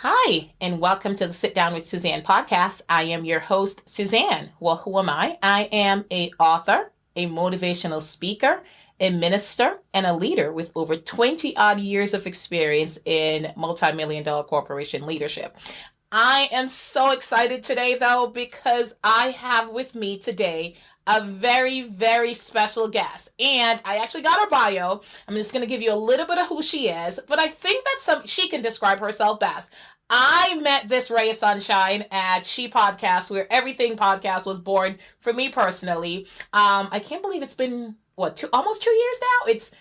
Hi, and welcome to the Sit Down with Suzanne podcast. I am your host, Suzanne. Well, who am I? I am a author, a motivational speaker, a minister, and a leader with over 20 odd years of experience in multi-million dollar corporation leadership. I am so excited today, though, because I have with me today a very, very special guest. And I actually got her bio. I'm just going to give you a little bit of who she is, but I think that she can describe herself best. I met this ray of sunshine at She Podcast, where Everything Podcast was born for me personally. I can't believe it's been almost 2 years now. It's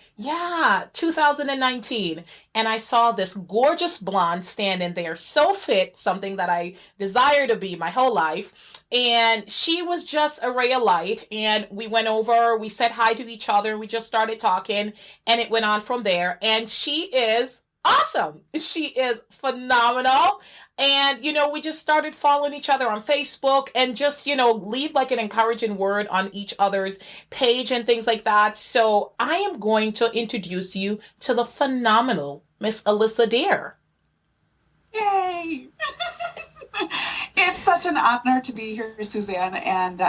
2019, and I saw this gorgeous blonde standing there, so fit, something that I desire to be my whole life. And she was just a ray of light. And we said hi to each other. We just started talking, and it went on from there. And she is awesome. She is phenomenal. And, we just started following each other on Facebook and just, leave like an encouraging word on each other's page and things like that. So I am going to introduce you to the phenomenal Miss Alissa Daire. Yay! It's such an honor to be here, Suzanne, and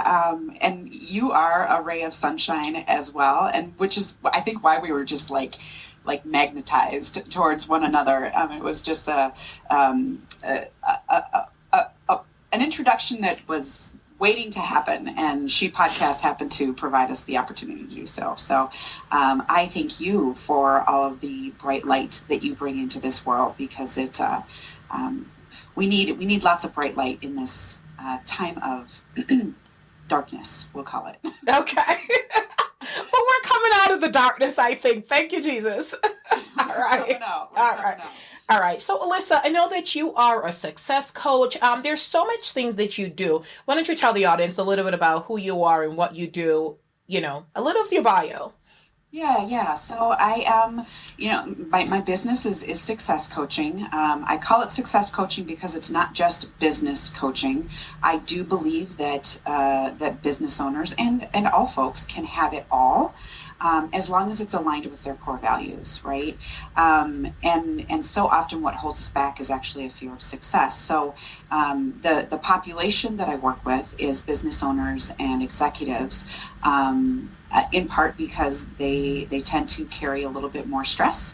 you are a ray of sunshine as well, and which is, I think, why we were just like magnetized towards one another. It was just an introduction that was waiting to happen, and She Podcast happened to provide us the opportunity to do so. So I thank you for all of the bright light that you bring into this world, because we need lots of bright light in this time of darkness, we'll call it. Okay. Well, we're coming out of the darkness, I think. Thank you, Jesus. All right. All right. All right. So, Alissa, I know that you are a success coach. There's so much things that you do. Why don't you tell the audience a little bit about who you are and what you do, a little of your bio. Yeah. So I am, my business is success coaching. I call it success coaching because it's not just business coaching. I do believe that that business owners and all folks can have it all, as long as it's aligned with their core values, right? And so often what holds us back is actually a fear of success. So the population that I work with is business owners and executives. In part because they tend to carry a little bit more stress.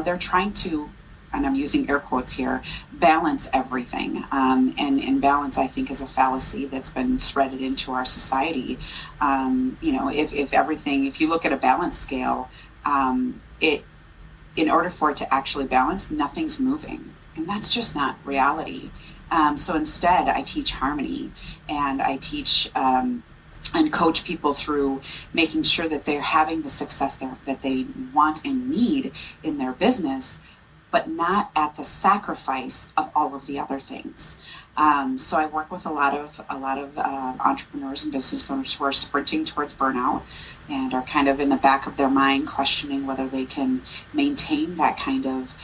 They're trying to, and I'm using air quotes here, balance everything. And balance, I think, is a fallacy that's been threaded into our society. If you look at a balance scale, in order for it to actually balance, nothing's moving. And that's just not reality. So instead, I teach harmony, and I teach and coach people through making sure that they're having the success that they want and need in their business, but not at the sacrifice of all of the other things. So I work with a lot of entrepreneurs and business owners who are sprinting towards burnout and are kind of in the back of their mind questioning whether they can maintain that kind of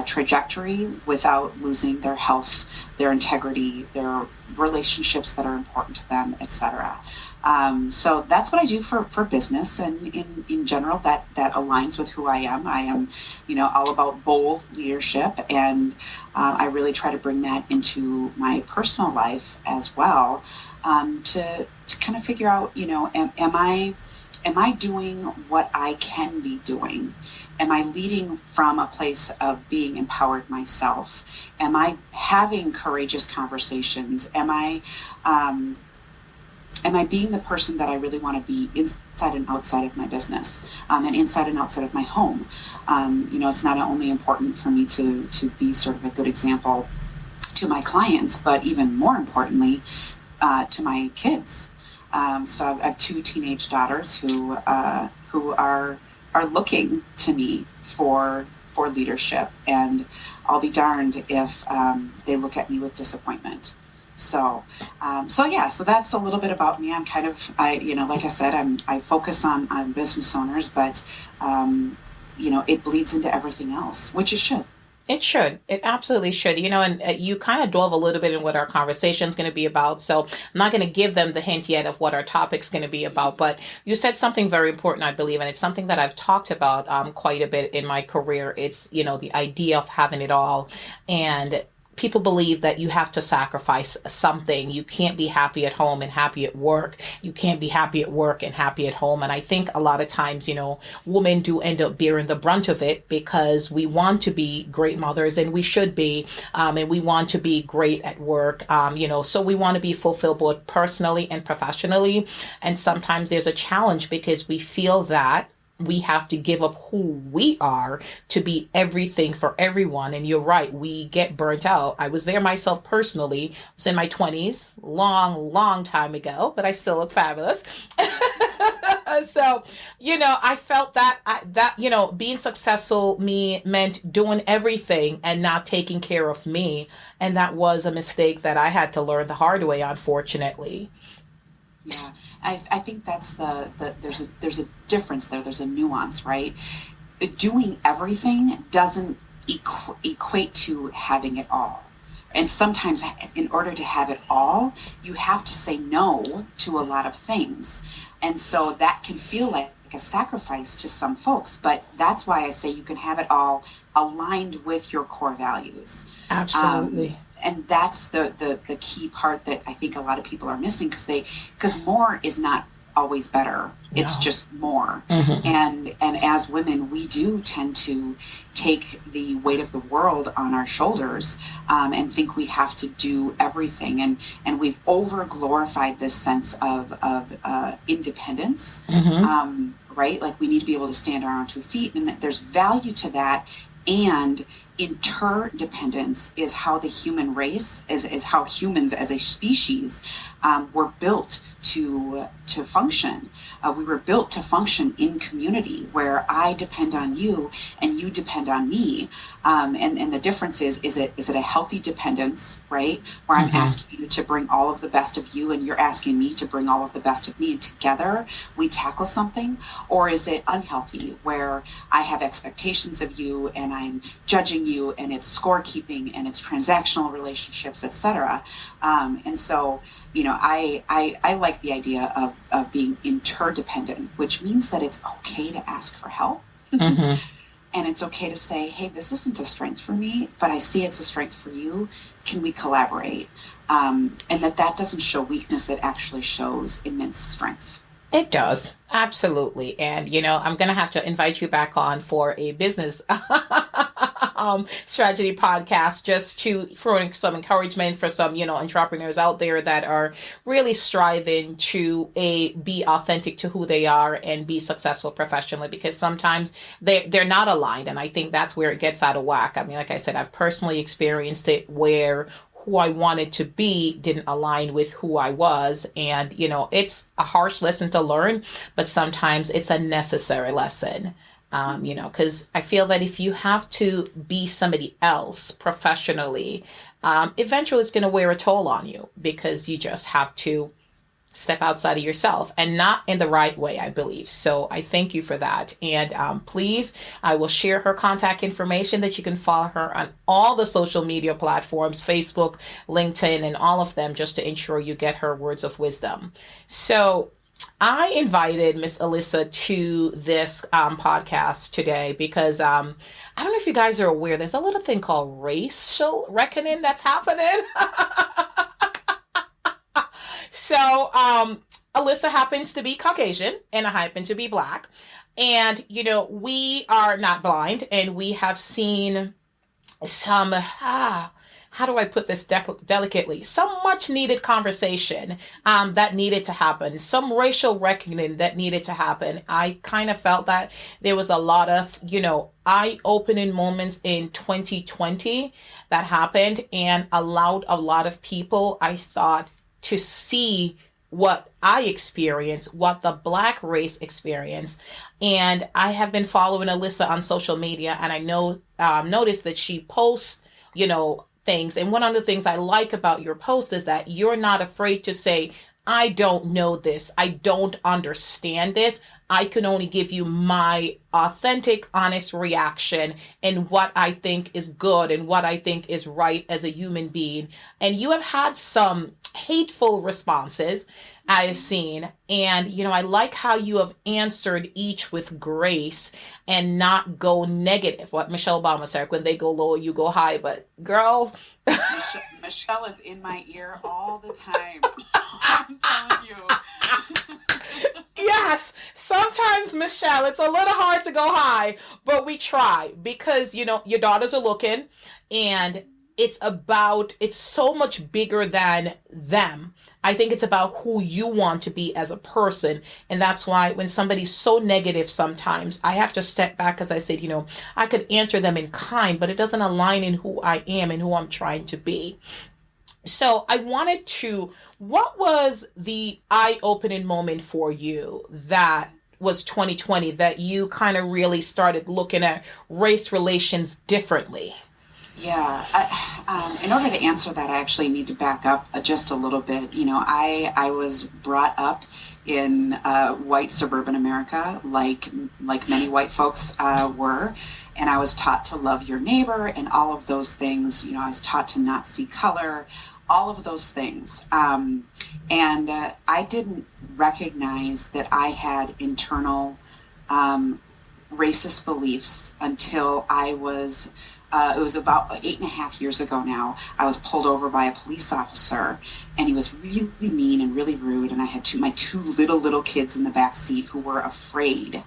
trajectory without losing their health, their integrity, their relationships that are important to them, etc. So that's what I do for business, and in general that aligns with who I am. I am, all about bold leadership, and I really try to bring that into my personal life as well, to kind of figure out, am I doing what I can be doing? Am I leading from a place of being empowered myself? Am I having courageous conversations? Am I being the person that I really want to be inside and outside of my business, and inside and outside of my home? It's not only important for me to be sort of a good example to my clients, but even more importantly, to my kids. So I have two teenage daughters who are looking to me for leadership, and I'll be darned if they look at me with disappointment. So that's a little bit about me. I'm kind of, like I said, I focus on business owners, but it bleeds into everything else, which it should. It should. It absolutely should. And you kind of dove a little bit in what our conversation is going to be about. So I'm not going to give them the hint yet of what our topic's going to be about. But you said something very important, I believe, and it's something that I've talked about quite a bit in my career. It's, the idea of having it all. And people believe that you have to sacrifice something. You can't be happy at home and happy at work. You can't be happy at work and happy at home. And I think a lot of times, women do end up bearing the brunt of it because we want to be great mothers, and we should be, and we want to be great at work, so we want to be fulfilled both personally and professionally. And sometimes there's a challenge because we feel that we have to give up who we are to be everything for everyone. And you're right, we get burnt out. I was there myself personally. I was in my 20s, long time ago, but I still look fabulous. So, I felt that being successful meant doing everything and not taking care of me. And that was a mistake that I had to learn the hard way, unfortunately. Yeah. I think that's there's a difference there. There's a nuance, right? Doing everything doesn't equate to having it all. And sometimes in order to have it all, you have to say no to a lot of things. And so that can feel like a sacrifice to some folks, but that's why I say you can have it all aligned with your core values. Absolutely. And that's the key part that I think a lot of people are missing because more is not always better. It's just more. Mm-hmm. And as women, we do tend to take the weight of the world on our shoulders and think we have to do everything. And we've over glorified this sense of independence, Mm-hmm. right? Like we need to be able to stand on our own 2 feet, and there's value to that. And interdependence is how the human race is how humans as a species were built to function. We were built to function in community where I depend on you and you depend on me. And the difference is it a healthy dependence, right? Where I'm Mm-hmm. asking you to bring all of the best of you and you're asking me to bring all of the best of me, and together we tackle something? Or is it unhealthy where I have expectations of you and I'm judging you and it's scorekeeping and it's transactional relationships, etc. And so, I like the idea of being interdependent, which means that it's okay to ask for help. Mm-hmm. And it's okay to say, hey, this isn't a strength for me, but I see it's a strength for you. Can we collaborate? And that doesn't show weakness. It actually shows immense strength. It does. Absolutely. And, I'm going to have to invite you back on for a business strategy podcast just to throw some encouragement for some, entrepreneurs out there that are really striving to be authentic to who they are and be successful professionally, because sometimes they're not aligned. And I think that's where it gets out of whack. I mean, like I said, I've personally experienced it where who I wanted to be didn't align with who I was. And, it's a harsh lesson to learn, but sometimes it's a necessary lesson. Because I feel that if you have to be somebody else professionally, eventually it's going to wear a toll on you because you just have to step outside of yourself, and not in the right way, I believe. So I thank you for that. And please, I will share her contact information that you can follow her on all the social media platforms, Facebook, LinkedIn, and all of them, just to ensure you get her words of wisdom. So I invited Miss Alissa to this podcast today because I don't know if you guys are aware, there's a little thing called racial reckoning that's happening. So, Alissa happens to be Caucasian and I happen to be Black. And, we are not blind, and we have seen some, how do I put this delicately? Some much needed conversation that needed to happen, some racial reckoning that needed to happen. I kind of felt that there was a lot of, eye-opening moments in 2020 that happened and allowed a lot of people, I thought, to see what I experienced, what the Black race experienced. And I have been following Alissa on social media, and I know noticed that she posts, things. And one of the things I like about your post is that you're not afraid to say, I don't know this. I don't understand this. I can only give you my authentic, honest reaction and what I think is good and what I think is right as a human being. And you have had some hateful responses I've seen. And, I like how you have answered each with grace and not go negative. What Michelle Obama said, when they go low, you go high. But girl, Michelle is in my ear all the time. I'm telling you. yes, sometimes, Michelle, it's a little hard to go high, but we try because, your daughters are looking, and it's so much bigger than them. I think it's about who you want to be as a person. And that's why when somebody's so negative, sometimes I have to step back, as I said, I could answer them in kind, but it doesn't align in who I am and who I'm trying to be. So what was the eye-opening moment for you that was 2020 that you kind of really started looking at race relations differently? Yeah, in order to answer that, I actually need to back up just a little bit. I was brought up in white suburban America, like many white folks were, and I was taught to love your neighbor and all of those things. I was taught to not see color, all of those things, and I didn't recognize that I had internal racist beliefs until I was. It was about 8.5 years ago now. I was pulled over by a police officer, and he was really mean and really rude. And I had my two little kids in the back seat who were afraid.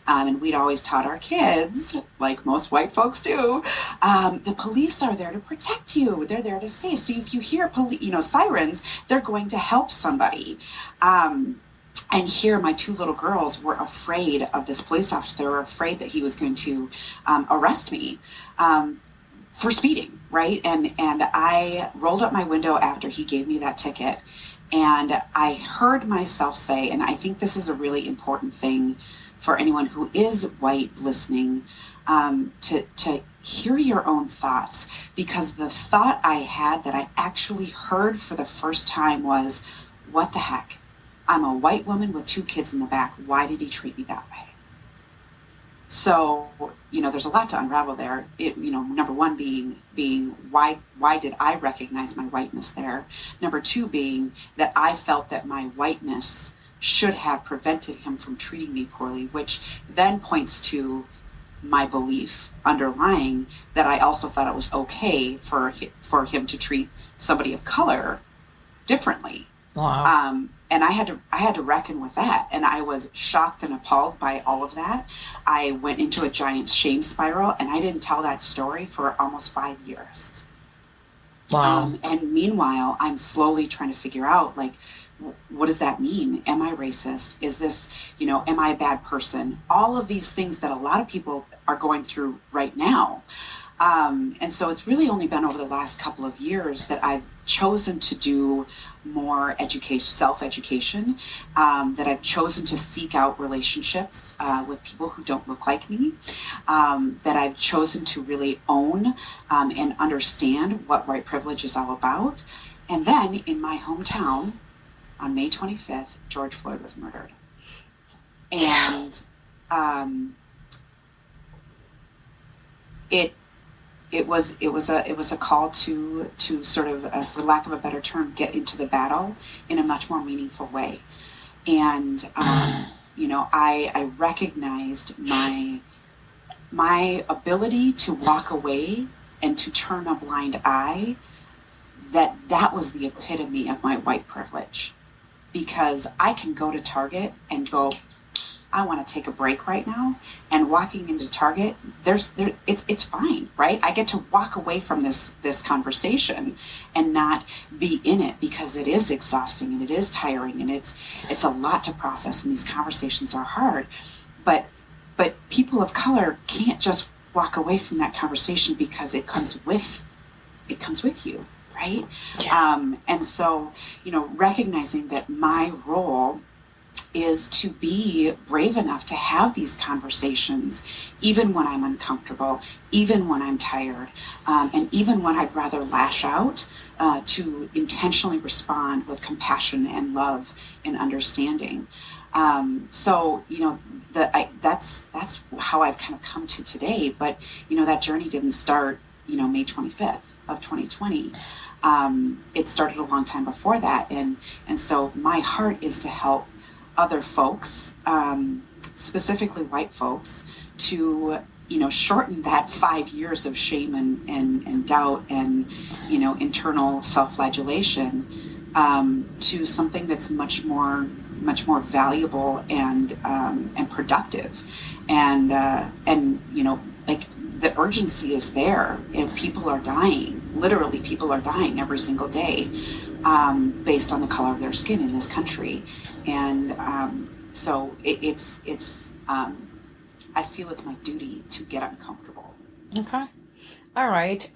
And we'd always taught our kids, like most white folks do, the police are there to protect you. They're there to save. So if you hear sirens, they're going to help somebody. And here, my two little girls were afraid of this police officer. They were afraid that he was going to arrest me for speeding, right? And I rolled up my window after he gave me that ticket, and I heard myself say, and I think this is a really important thing for anyone who is white listening, to hear your own thoughts, because the thought I had that I actually heard for the first time was, what the heck? I'm a white woman with two kids in the back. Why did he treat me that way? So, there's a lot to unravel there. Number one being why did I recognize my whiteness there? Number two being that I felt that my whiteness should have prevented him from treating me poorly, which then points to my belief underlying that I also thought it was okay for him to treat somebody of color differently. Wow. And I had to reckon with that, and I was shocked and appalled by all of that. I went into a giant shame spiral, and I didn't tell that story for almost 5 years. Wow. And meanwhile, I'm slowly trying to figure out, like, what does that mean? Am I racist? Is this, am I a bad person? All of these things that a lot of people are going through right now. And so it's really only been over the last couple of years that I've chosen to do more self-education, that I've chosen to seek out relationships with people who don't look like me, that I've chosen to really own and understand what white privilege is all about. And then in my hometown, on May 25th, George Floyd was murdered. And it was a call to sort of, for lack of a better term, get into the battle in a much more meaningful way. And I recognized my ability to walk away and to turn a blind eye, that was the epitome of my white privilege. Because I can go to Target and go, I want to take a break right now, and walking into Target, it's fine, right? I get to walk away from this conversation and not be in it, because it is exhausting and it is tiring and it's a lot to process, and these conversations are hard. But people of color can't just walk away from that conversation, because it comes with you, right? Yeah. And so, recognizing that my role is to be brave enough to have these conversations, even when I'm uncomfortable, even when I'm tired, and even when I'd rather lash out, to intentionally respond with compassion and love and understanding. So, that's how I've kind of come to today. But, that journey didn't start, May 25th of 2020. It started a long time before that. And so my heart is to help other folks, specifically white folks, to, shorten that 5 years of shame and doubt and, internal self-flagellation, to something that's much more valuable and productive. And like, the urgency is there, and people are dying. Literally, people are dying every single day, based on the color of their skin in this country. And so it's I feel it's my duty to get uncomfortable. Okay. All right.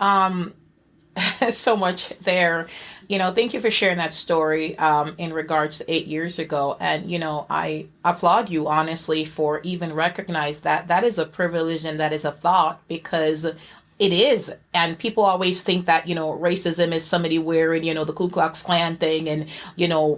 So much there. Thank you for sharing that story in regards to 8 years ago. And, I applaud you, honestly, for even recognize that that is a privilege and that is a thought, because it is. And people always think that, racism is somebody wearing, the Ku Klux Klan thing and,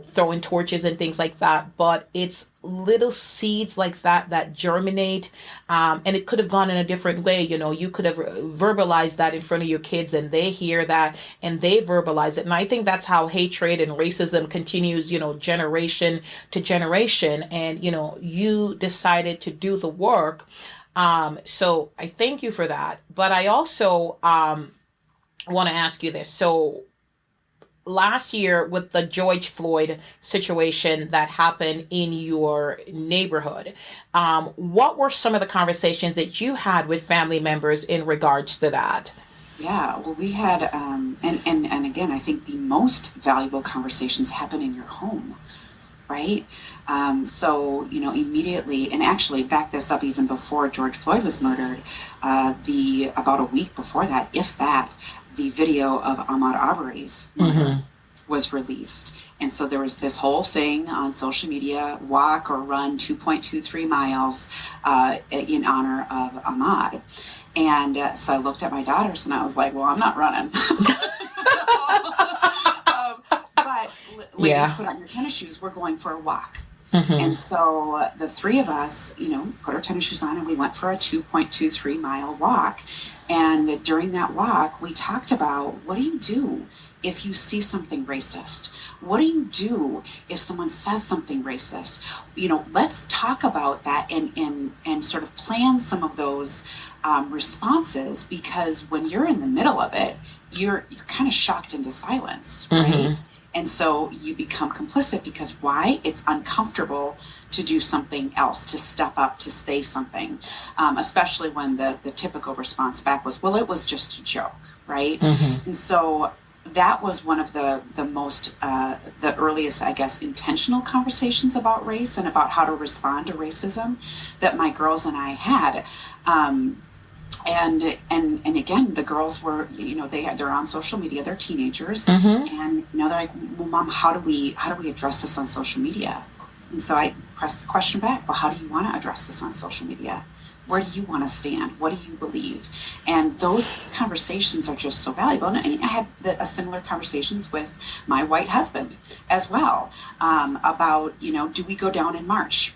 throwing torches and things like that. But it's little seeds like that that germinate. And it could have gone in a different way. You could have verbalized that in front of your kids, and they hear that and they verbalize it. And I think that's how hatred and racism continues, generation to generation. And, you decided to do the work. So I thank you for that. But I also want to ask you this. So last year, with the George Floyd situation that happened in your neighborhood, what were some of the conversations that you had with family members in regards to that? Yeah, well, we had, and again, I think the most valuable conversations happen in your home, right? So, immediately, and actually back this up even before George Floyd was murdered, about a week before that, if that, the video of Ahmaud Arbery's murder was released. And so there was this whole thing on social media, walk or run 2.23 miles in honor of Ahmaud. And so I looked at my daughters and I was like, well, I'm not running. But ladies, put on your tennis shoes. We're going for a walk. And so the three of us, put our tennis shoes on and we went for a 2.23 mile walk. And during that walk, we talked about, what do you do if you see something racist? What do you do if someone says something racist? Let's talk about that and sort of plan some of those responses, because when you're in the middle of it, you're kind of shocked into silence, right? And so you become complicit, because why? It's uncomfortable to do something else, to step up, to say something, especially when the typical response back was, well, it was just a joke, right? And so that was one of the most, the earliest, I guess, intentional conversations about race and about how to respond to racism that my girls and I had. And again, the girls were, they're on social media, they're teenagers, and they're like, well, Mom, how do we address this on social media? And so I pressed the question back, well, how do you want to address this on social media? Where do you want to stand? What do you believe? And those conversations are just so valuable. And I had similar conversations with my white husband as well, about, do we go down in March?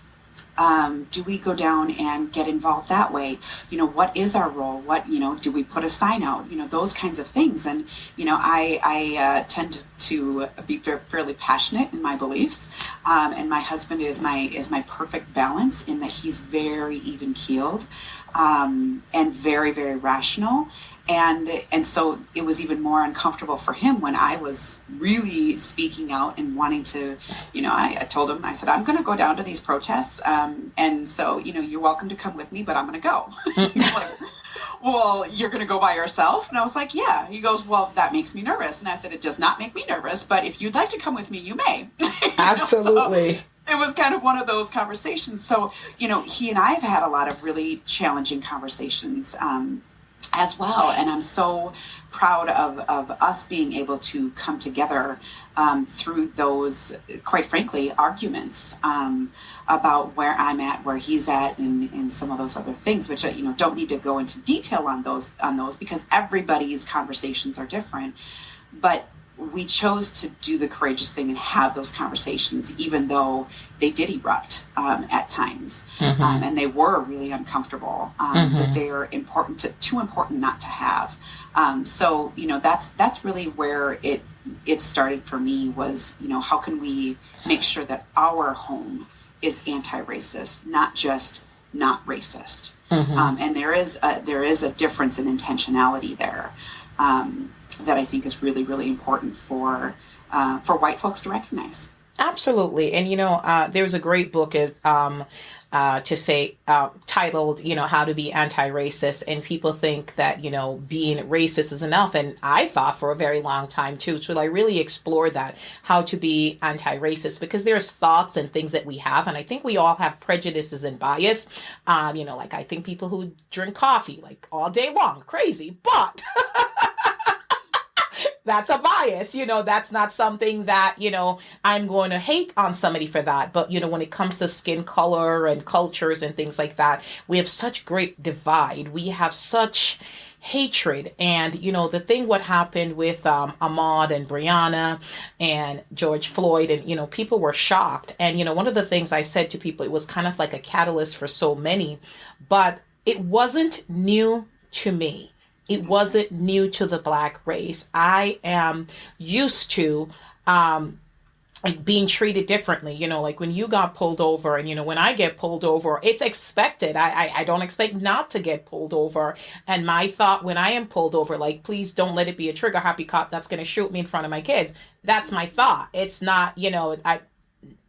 Do we go down and get involved that way? What is our role? What, do we put a sign out? Those kinds of things. And, I tend to be fairly passionate in my beliefs. And my husband is my perfect balance, in that he's very even keeled, and very, very rational. And so it was even more uncomfortable for him when I was really speaking out and wanting to, I told him, I said, I'm going to go down to these protests. And so, you're welcome to come with me, but I'm going to go. He's like, well, you're going to go by yourself? And I was like, yeah. He goes, well, that makes me nervous. And I said, it does not make me nervous, but if you'd like to come with me, you may. Absolutely. So it was kind of one of those conversations. So, he and I have had a lot of really challenging conversations, as well. And I'm so proud of us being able to come together through those, quite frankly, arguments about where I'm at, where he's at, and some of those other things, which don't need to go into detail on those because everybody's conversations are different. But we chose to do the courageous thing and have those conversations, even though they did erupt at times, and they were really uncomfortable. That they are too important not to have. So that's really where it started for me. Was how can we make sure that our home is anti-racist, not just not racist. And there is a difference in intentionality there. That I think is really, really important for white folks to recognize. Absolutely. And, there's a great book titled, How to Be Anti-Racist. And people think that, being racist is enough. And I thought for a very long time, too, to really explore that, how to be anti-racist, because there's thoughts and things that we have. And I think we all have prejudices and bias. Like I think people who drink coffee like all day long, crazy, but that's a bias, that's not something that, I'm going to hate on somebody for that. But, when it comes to skin color and cultures and things like that, we have such great divide. We have such hatred. And, the thing what happened with Ahmaud and Breonna and George Floyd, and, people were shocked. And, one of the things I said to people, it was kind of like a catalyst for so many, but it wasn't new to me. It wasn't new to the Black race. I am used to being treated differently. Like when you got pulled over, and when I get pulled over, it's expected. I don't expect not to get pulled over. And my thought when I am pulled over, like, please don't let it be a trigger happy cop that's going to shoot me in front of my kids. That's my thought. It's not,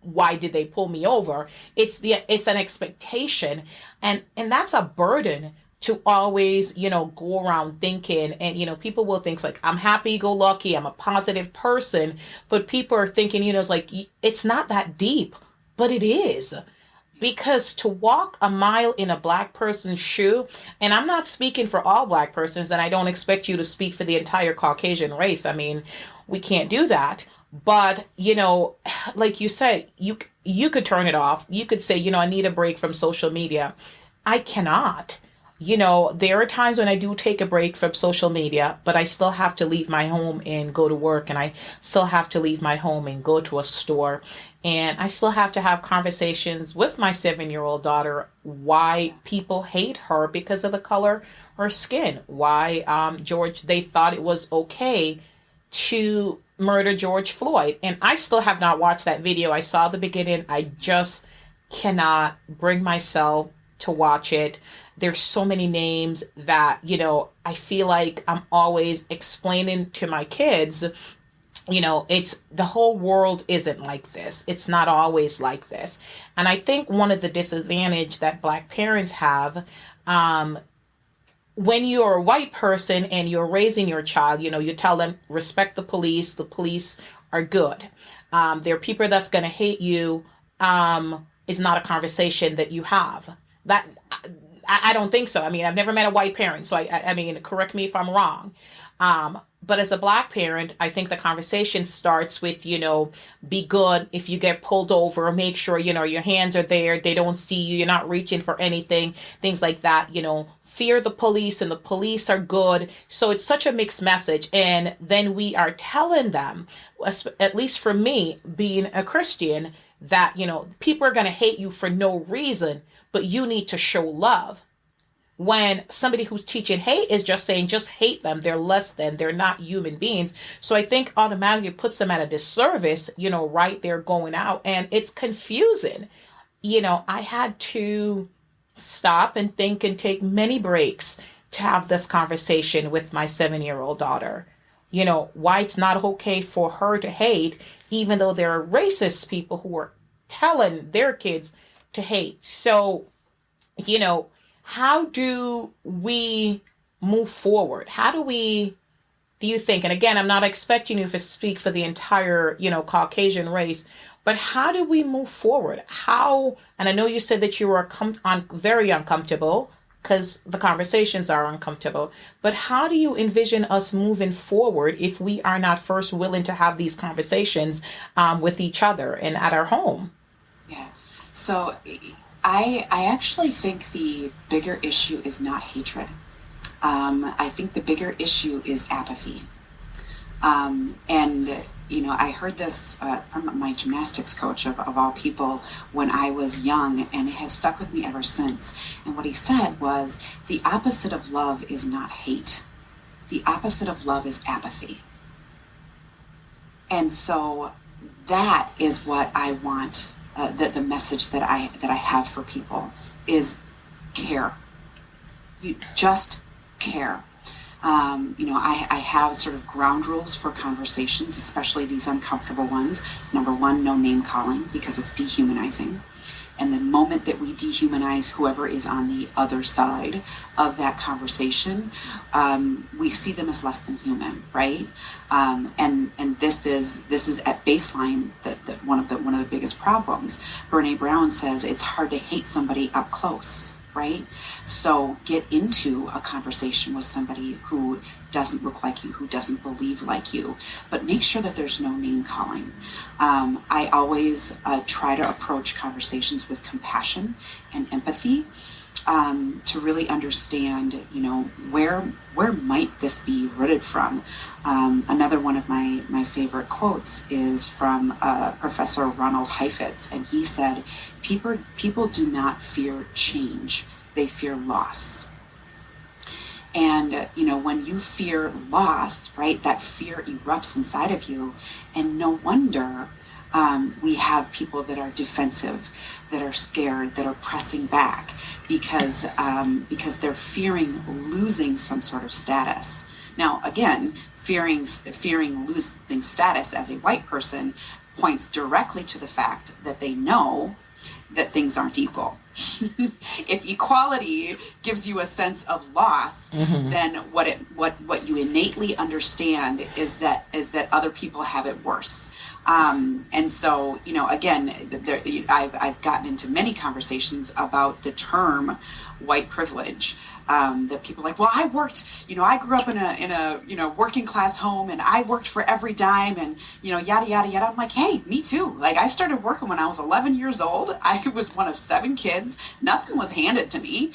why did they pull me over? It's an expectation, and that's a burden to always, go around thinking. And, people will think like, I'm happy go lucky, I'm a positive person, but people are thinking, it's like, it's not that deep, but it is. Because to walk a mile in a Black person's shoe, and I'm not speaking for all Black persons, and I don't expect you to speak for the entire Caucasian race. I mean, we can't do that. But, like you said, you could turn it off. You could say, I need a break from social media. I cannot. There are times when I do take a break from social media, but I still have to leave my home and go to work, and I still have to leave my home and go to a store, and I still have to have conversations with my 7-year-old daughter why people hate her because of the color of her skin, why they thought it was okay to murder George Floyd. And I still have not watched that video. I saw the beginning. I just cannot bring myself to watch it. There's so many names that, I feel like I'm always explaining to my kids, it's the whole world isn't like this. It's not always like this. And I think one of the disadvantage that Black parents have, when you're a white person and you're raising your child, you tell them, respect the police. The police are good. There are people that's going to hate you. It's not a conversation that you have. That I don't think so. I mean, I've never met a white parent, so I mean, correct me if I'm wrong. But as a Black parent, I think the conversation starts with, be good. If you get pulled over, make sure, your hands are there. They don't see you. You're not reaching for anything, things like that. Fear the police, and the police are good. So it's such a mixed message. And then we are telling them, at least for me, being a Christian, that, people are going to hate you for no reason, but you need to show love. When somebody who's teaching hate is just saying, just hate them. They're less than, they're not human beings. So I think automatically puts them at a disservice, right there going out. And it's confusing. I had to stop and think and take many breaks to have this conversation with my 7-year-old daughter. Why it's not okay for her to hate, even though there are racist people who are telling their kids to hate. So, how do we move forward? Do you think, and again, I'm not expecting you to speak for the entire, Caucasian race, but how do we move forward? And I know you said that you were very uncomfortable because the conversations are uncomfortable, but how do you envision us moving forward if we are not first willing to have these conversations with each other and at our home? Yeah. So I actually think the bigger issue is not hatred. I think the bigger issue is apathy. And I heard this from my gymnastics coach of all people when I was young, and it has stuck with me ever since. And what he said was, the opposite of love is not hate. The opposite of love is apathy. And so that is what I want, the message that I have for people is care. You just care. I have sort of ground rules for conversations, especially these uncomfortable ones. Number one, no name calling, because it's dehumanizing. And the moment that we dehumanize whoever is on the other side of that conversation, we see them as less than human, right? And this is at baseline one of the biggest problems. Brene Brown says it's hard to hate somebody up close, right? So get into a conversation with somebody who doesn't look like you, who doesn't believe like you, but make sure that there's no name calling. I always try to approach conversations with compassion and empathy, to really understand, where might this be rooted from? Another one of my favorite quotes is from Professor Ronald Heifetz, and he said, people do not fear change, they fear loss. And, when you fear loss, right, that fear erupts inside of you, and no wonder we have people that are defensive, that are scared, that are pressing back because they're fearing losing some sort of status. Now, again, fearing losing status as a white person points directly to the fact that they know that things aren't equal. If equality gives you a sense of loss, then what you innately understand is that other people have it worse. And so, again, I've gotten into many conversations about the term white privilege. That people are like, well, I grew up in a working class home, and I worked for every dime, and yada yada yada. I'm like, hey, me too. Like, I started working when I was 11 years old. I was one of 7 kids. Nothing was handed to me,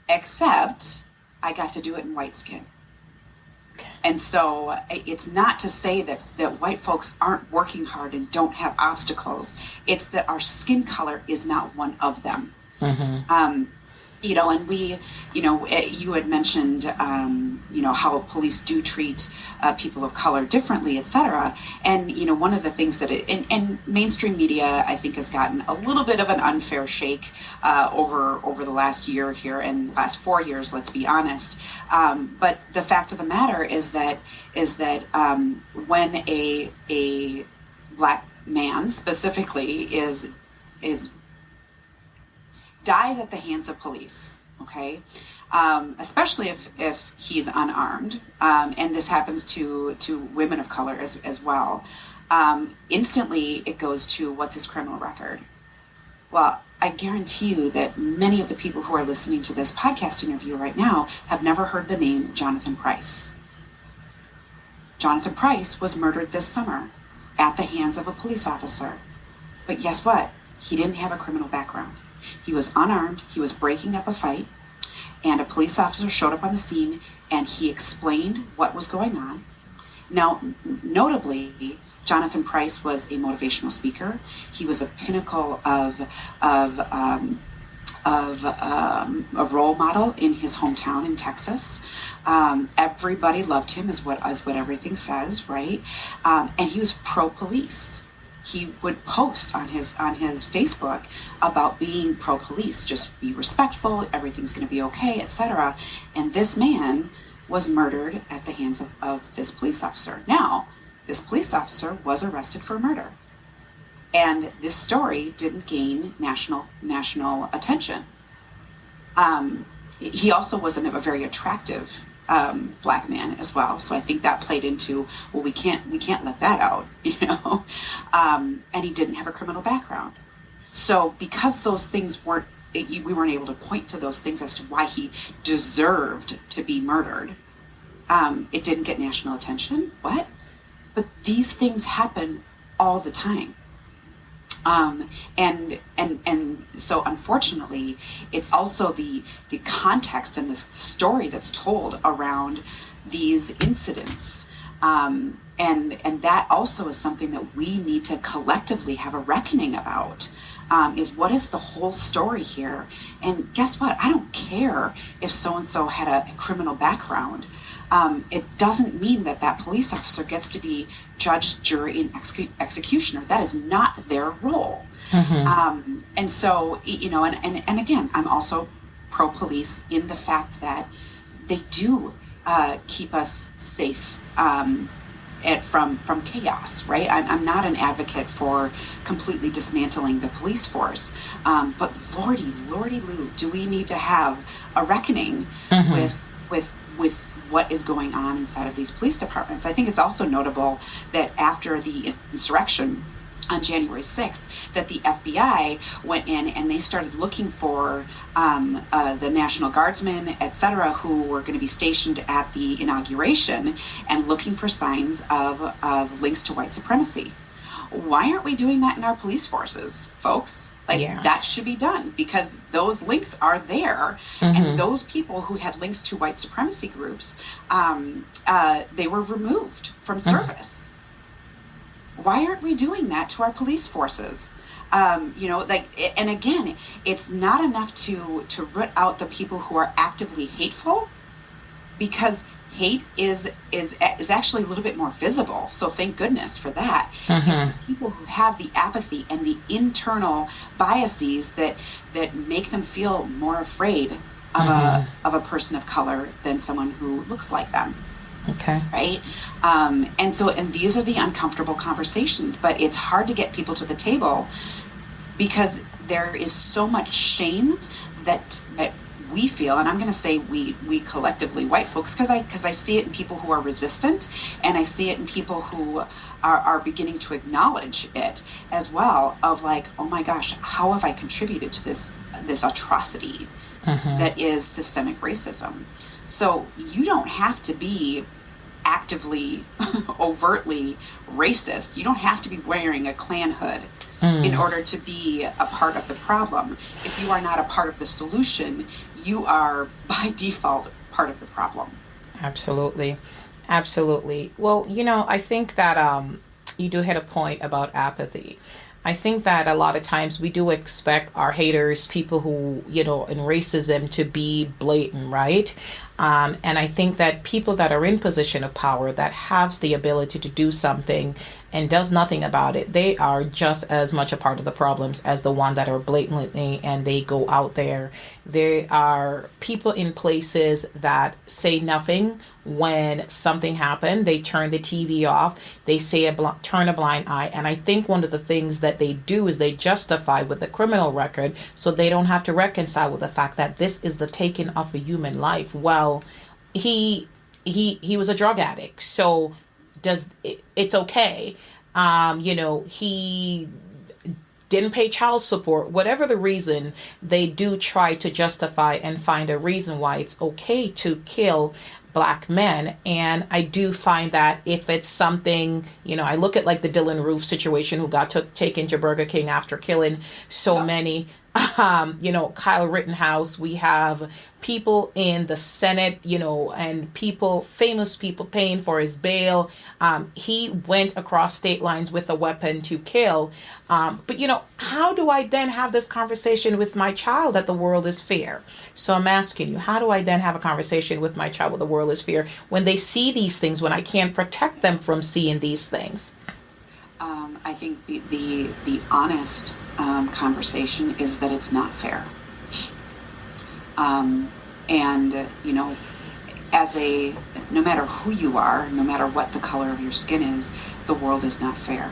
except I got to do it in white skin. And so it's not to say that white folks aren't working hard and don't have obstacles. It's that our skin color is not one of them. And we, you had mentioned, how police do treat people of color differently, et cetera. And, one of the things that and mainstream media, I think, has gotten a little bit of an unfair shake over the last year here and last 4 years, let's be honest. But the fact of the matter is that when a Black man specifically is dies at the hands of police, okay? Especially if he's unarmed, and this happens to women of color as well. Instantly it goes to, what's his criminal record? Well, I guarantee you that many of the people who are listening to this podcast interview right now have never heard the name Jonathan Price. Jonathan Price was murdered this summer at the hands of a police officer. But guess what? He didn't have a criminal background. He was unarmed, he was breaking up a fight, and a police officer showed up on the scene, and he explained what was going on. Now, notably, Jonathan Price was a motivational speaker. He was a pinnacle of a role model in his hometown in Texas. Everybody loved him, is what everything says, right? And he was pro-police. He would post on his Facebook about being pro-police, just be respectful, everything's going to be okay, etc. And this man was murdered at the hands of this police officer. Now, this police officer was arrested for murder, and this story didn't gain national attention. He also wasn't a very attractive Black man as well, so I think that played into, well, we can't let that out, and he didn't have a criminal background. So because those things we weren't able to point to those things as to why he deserved to be murdered, it didn't get national attention. What? But these things happen all the time. And so unfortunately, it's also the context and the story that's told around these incidents And that also is something that we need to collectively have a reckoning about. Is what is the whole story here? And guess what? I don't care if so-and-so had a criminal background. It doesn't mean that that police officer gets to be judge, jury, and executioner. That is not their role. And so, and again, I'm also pro-police in the fact that they do keep us safe from chaos, right? I'm not an advocate for completely dismantling the police force, but lordy Lou, do we need to have a reckoning with what is going on inside of these police departments? I think it's also notable that after the insurrection on January 6th, that the FBI went in and they started looking for the National Guardsmen, et cetera, who were going to be stationed at the inauguration, and looking for signs of links to white supremacy. Why aren't we doing that in our police forces, folks? That should be done, because those links are there. And those people who had links to white supremacy groups, they were removed from service. Why aren't we doing that to our police forces? And again, it's not enough to root out the people who are actively hateful, because hate is actually a little bit more visible. So thank goodness for that. It's the people who have the apathy and the internal biases that make them feel more afraid of a person of color than someone who looks like them. Okay. Right. And these are the uncomfortable conversations, but it's hard to get people to the table because there is so much shame that we feel, and I'm going to say we collectively, white folks, because I see it in people who are resistant, and I see it in people who are beginning to acknowledge it as well, of like, oh my gosh, how have I contributed to this atrocity that is systemic racism? So you don't have to be actively, overtly racist. You don't have to be wearing a Klan hood in order to be a part of the problem. If you are not a part of the solution, you are by default part of the problem. Absolutely. Well, I think that you do hit a point about apathy. I think that a lot of times we do expect our haters, people who, in racism, to be blatant, right? And I think that people that are in position of power that have the ability to do something and does nothing about it, they are just as much a part of the problems as the one that are blatantly, and they go out there. There are people in places that say nothing when something happened. They turn the TV off. They say turn a blind eye. And I think one of the things that they do is they justify with the criminal record so they don't have to reconcile with the fact that this is the taking of a human life. Well, he was a drug addict, so it's okay. He didn't pay child support, whatever the reason. They do try to justify and find a reason why it's okay to kill Black men. And I do find that if it's something, I look at like the Dylan Roof situation, who got taken to Burger King after killing so many. Kyle Rittenhouse, we have people in the Senate, and famous people paying for his bail. He went across state lines with a weapon to kill. But how do I then have this conversation with my child that the world is fair? So I'm asking you, how do I then have a conversation with my child where the world is fair when they see these things, when I can't protect them from seeing these things? I think the honest conversation is that it's not fair. No matter who you are, no matter what the color of your skin is, the world is not fair.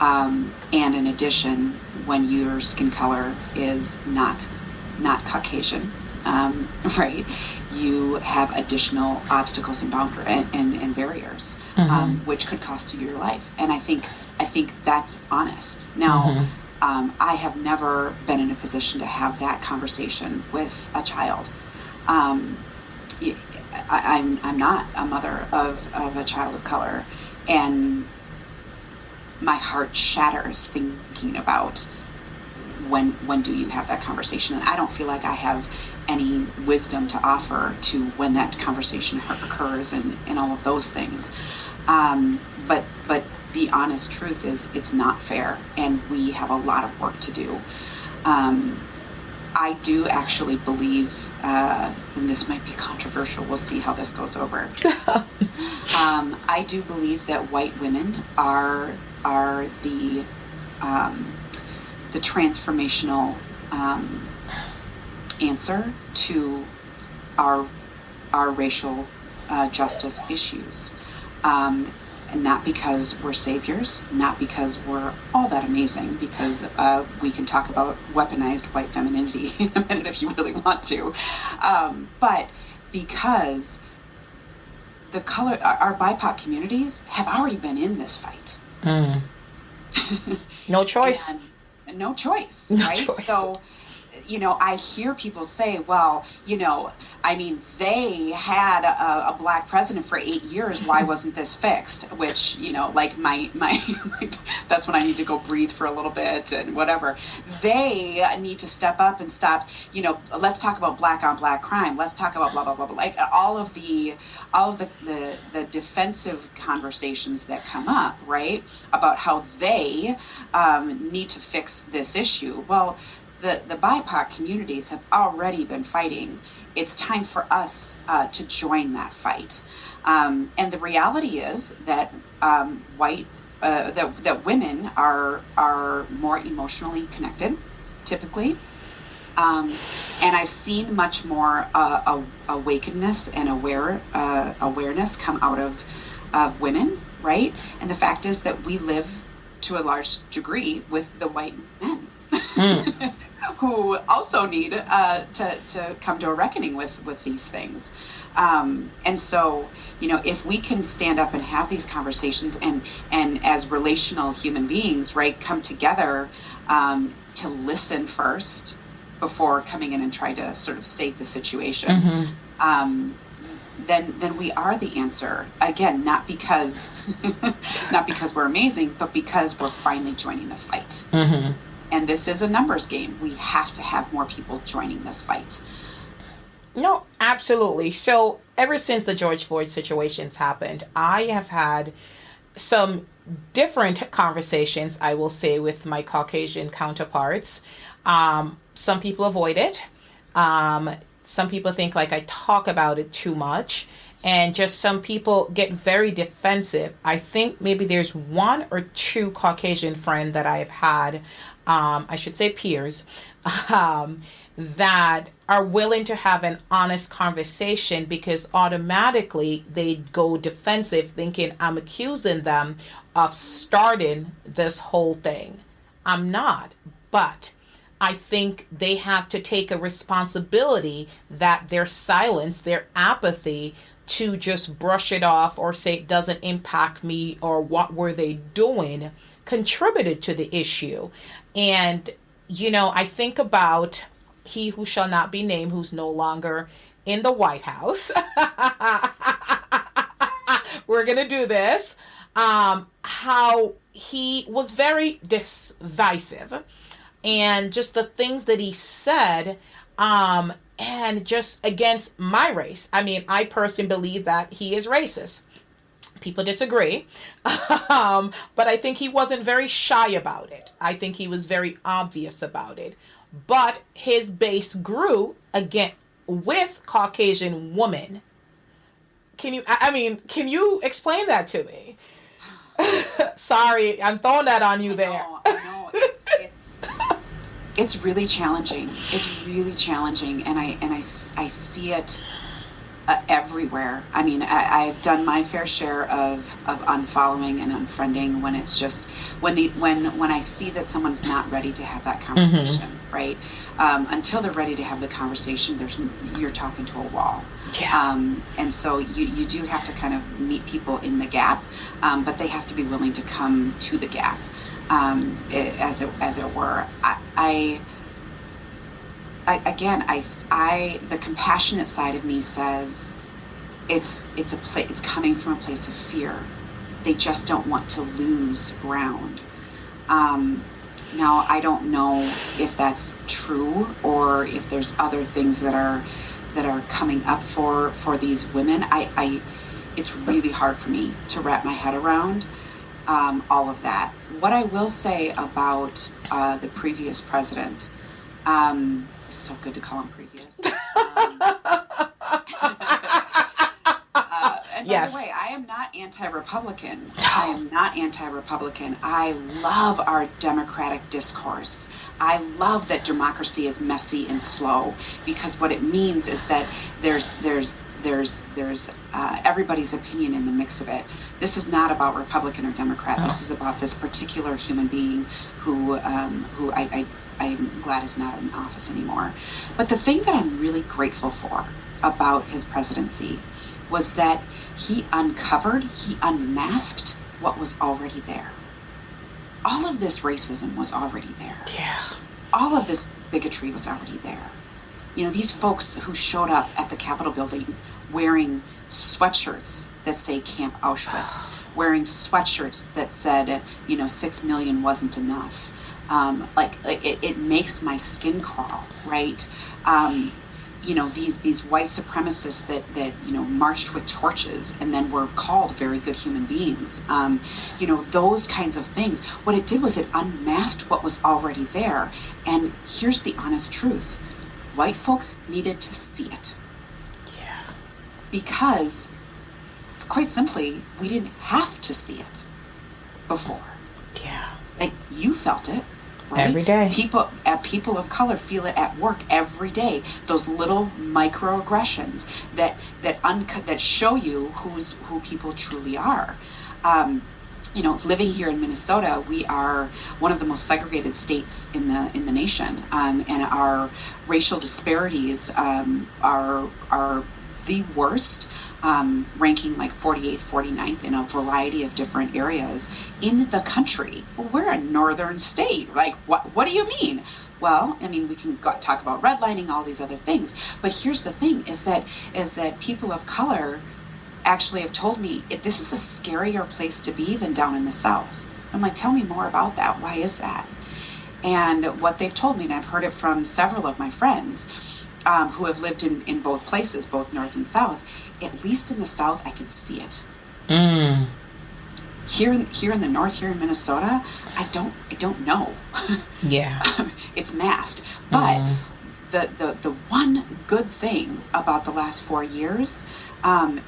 And in addition, when your skin color is not Caucasian, right, you have additional obstacles and boundaries and barriers, which could cost you your life. And I think that's honest. Now, I have never been in a position to have that conversation with a child. I'm not a mother of a child of color, and my heart shatters thinking about when do you have that conversation. And I don't feel like I have any wisdom to offer to when that conversation occurs and all of those things. But the honest truth is it's not fair, and we have a lot of work to do. I do actually believe, and this might be controversial, we'll see how this goes over. I do believe that white women are the transformational answer to our racial justice issues. And not because we're saviors, not because we're all that amazing, because we can talk about weaponized white femininity in a minute if you really want to, but because our BIPOC communities have already been in this fight. No choice. And no choice, no right? Choice. So, I hear people say, well, they had a black president for 8 years. Why wasn't this fixed? Which, my that's when I need to go breathe for a little bit and whatever. They need to step up and stop, let's talk about black on black crime. Let's talk about blah, blah, blah, blah. Like all of the defensive conversations that come up, right? About how they need to fix this issue. Well, the BIPOC communities have already been fighting. It's time for us to join that fight. And the reality is that that women are more emotionally connected, typically. And I've seen much more awakeness and awareness come out of women, right? And the fact is that we live to a large degree with the white men. Who also need to come to a reckoning with these things. And so, if we can stand up and have these conversations and as relational human beings, right, come together to listen first before coming in and try to sort of save the situation, then we are the answer. Again, not because we're amazing, but because we're finally joining the fight. And this is a numbers game. We have to have more people joining this fight. No, absolutely. So ever since the George Floyd situations happened, I have had some different conversations, I will say, with my Caucasian counterparts. Some people avoid it. Some people think like I talk about it too much. And just some people get very defensive. I think maybe there's one or two Caucasian friends that I've had, I should say peers, that are willing to have an honest conversation because automatically they go defensive thinking I'm accusing them of starting this whole thing. I'm not, but I think they have to take a responsibility that their silence, their apathy, to just brush it off or say it doesn't impact me or what were they doing contributed to the issue. And, I think about he who shall not be named, who's no longer in the White House. We're going to do this. How he was very divisive and just the things that he said, and just against my race. I mean, I personally believe that he is racist. People disagree, but I think he wasn't very shy about it. I think he was very obvious about it. But his base grew again with Caucasian women. Can you explain that to me? Sorry, I'm throwing that on you there. I know. It's really challenging. It's really challenging, and I see it everywhere. I mean, I've done my fair share of unfollowing and unfriending when it's just when I see that someone's not ready to have that conversation, right? Until they're ready to have the conversation, you're talking to a wall. Yeah. And so you do have to kind of meet people in the gap, but they have to be willing to come to the gap, as it were. The compassionate side of me says it's coming from a place of fear. They just don't want to lose ground. Now I don't know if that's true or if there's other things that are coming up for these women. it's really hard for me to wrap my head around all of that. What I will say about the previous president, it's so good to call him previous. And by the way, I am not anti-Republican. I am not anti-Republican. I love our democratic discourse. I love that democracy is messy and slow, because what it means is that there's everybody's opinion in the mix of it. This is not about Republican or Democrat. This is about this particular human being who I'm glad is not in office anymore. But the thing that I'm really grateful for about his presidency was that he unmasked what was already there. All of this racism was already there. Yeah. All of this bigotry was already there. You know, these folks who showed up at the Capitol building wearing sweatshirts that say Camp Auschwitz, wearing sweatshirts that said, 6 million wasn't enough. It makes my skin crawl, right? These white supremacists that marched with torches and then were called very good human beings. Those kinds of things. What it did was it unmasked what was already there. And here's the honest truth. White folks needed to see it. Yeah. Because, quite simply, we didn't have to see it before. Yeah. Like, you felt it. Right? Every day. People of color feel it at work every day. Those little microaggressions that show you who people truly are. Living here in Minnesota, we are one of the most segregated states in the nation, and our racial disparities are the worst. Ranking like 48th, 49th in a variety of different areas in the country. Well, we're a northern state. Like, what do you mean? Well, I mean, we can talk about redlining, all these other things. But here's the thing, is that people of color actually have told me this is a scarier place to be than down in the South. I'm like, tell me more about that. Why is that? And what they've told me, and I've heard it from several of my friends who have lived in both places, both North and South, at least in the South, I could see it. Here in the North, here in Minnesota, I don't know. Yeah. It's masked. But the one good thing about the last 4 years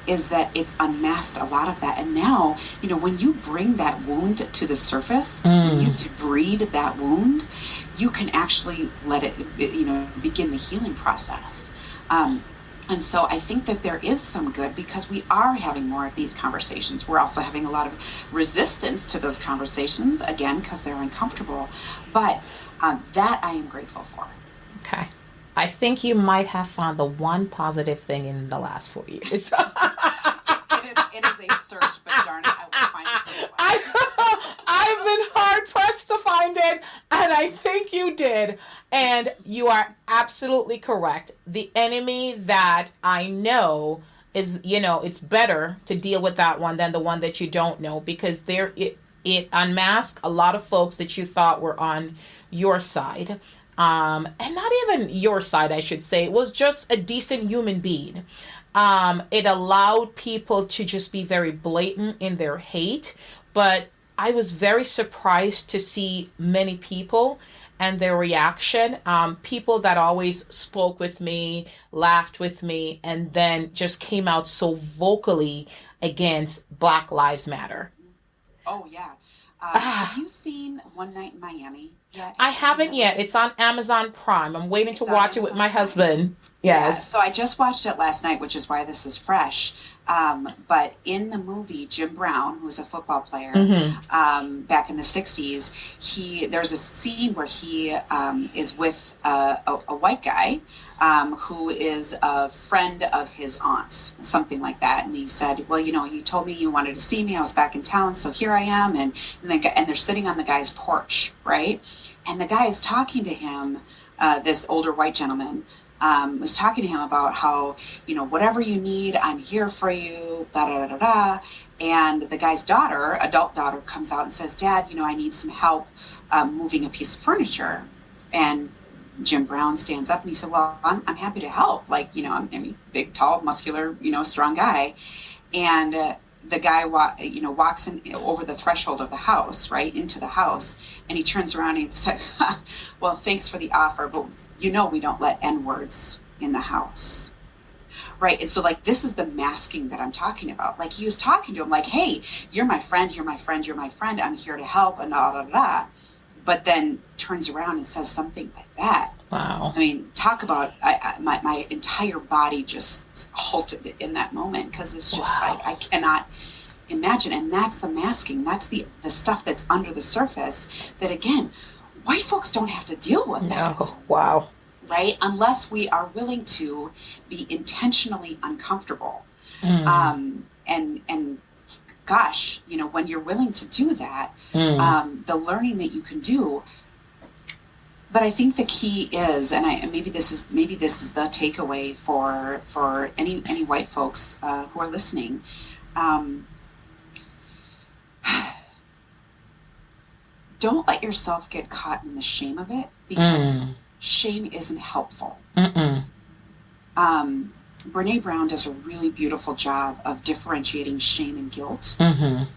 is that it's unmasked a lot of that. And now, when you bring that wound to the surface, when you debride that wound, you can actually let it, begin the healing process. And so I think that there is some good, because we are having more of these conversations. We're also having a lot of resistance to those conversations, again, because they're uncomfortable. But that I am grateful for. Okay. I think you might have found the one positive thing in the last 4 years. It is a search, but darn it, I will find it somewhere. I've been hard pressed to find it, and I think you did. And you are absolutely correct. The enemy that I know is, it's better to deal with that one than the one that you don't know, because it unmasks a lot of folks that you thought were on your side. And not even your side, I should say. It was just a decent human being. It allowed people to just be very blatant in their hate. But I was very surprised to see many people and their reaction. People that always spoke with me, laughed with me, and then just came out so vocally against Black Lives Matter. Oh, yeah. Have you seen One Night in Miami yet? I haven't yet. It's on Amazon Prime. I'm waiting to watch it with my husband. Yes. Yeah, so I just watched it last night, which is why this is fresh. But in the movie, Jim Brown, who was a football player back in the 60s, there's a scene where he is with a white guy who is a friend of his aunt's, something like that. And he said, well, you told me you wanted to see me. I was back in town, so here I am. And they're sitting on the guy's porch, right? And the guy is talking to him, this older white gentleman, was talking to him about how, whatever you need, I'm here for you, da da da da da. And the guy's adult daughter, comes out and says, Dad, I need some help moving a piece of furniture. And Jim Brown stands up and he said, well, I'm happy to help. I'm a big, tall, muscular, strong guy. And the guy walks in over the threshold of the house, right into the house, and he turns around and he says, "Well, thanks for the offer, but we don't let N words in the house." Right. And so, like, this is the masking that I'm talking about. Like, he was talking to him like, "Hey, you're my friend, you're my friend, you're my friend. I'm here to help," and da da da. But then turns around and says something like that. Wow. I mean, talk about my entire body just halted in that moment, because it's just Wow. like, I cannot imagine. And that's the masking. That's the stuff that's under the surface that, again, white folks don't have to deal with that. No. Wow. Right? Unless we are willing to be intentionally uncomfortable. Mm. And gosh, when you're willing to do that, the learning that you can do. But I think the key is, and maybe this is the takeaway for any white folks who are listening. Don't let yourself get caught in the shame of it, because shame isn't helpful. Brene Brown does a really beautiful job of differentiating shame and guilt, and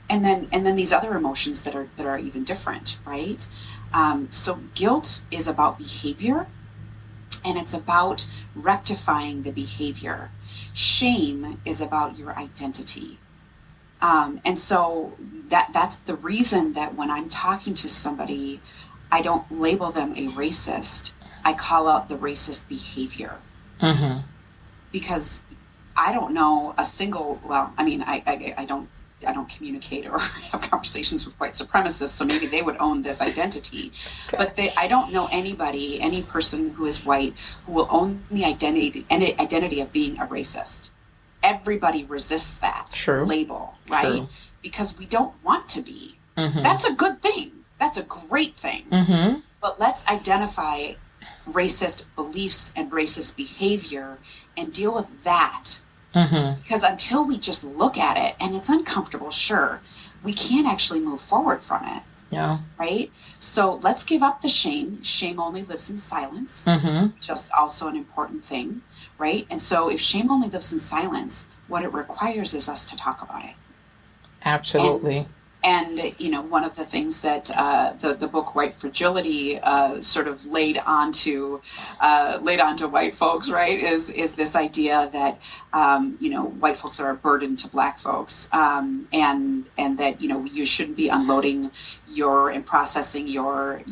then these other emotions that are even different, right? So guilt is about behavior, and it's about rectifying the behavior. Shame is about your identity. And so that's the reason that when I'm talking to somebody, I don't label them a racist. I call out the racist behavior. Because I don't know a single, well, I mean, I don't communicate or have conversations with white supremacists, so maybe they would own this identity. Okay. But I don't know any person who is white who will own the identity of being a racist. Everybody resists that label, right? True. Because we don't want to be. That's a good thing. That's a great thing. But let's identify racist beliefs and racist behavior and deal with that. Because until we just look at it, and it's uncomfortable, sure, we can't actually move forward from it. Yeah. Right? So let's give up the shame. Shame only lives in silence. Just also an important thing, right? And so if shame only lives in silence, what it requires is us to talk about it. Absolutely. And one of the things that the book White Fragility sort of laid onto white folks, right, is this idea that white folks are a burden to black folks, and that you shouldn't be unloading and processing your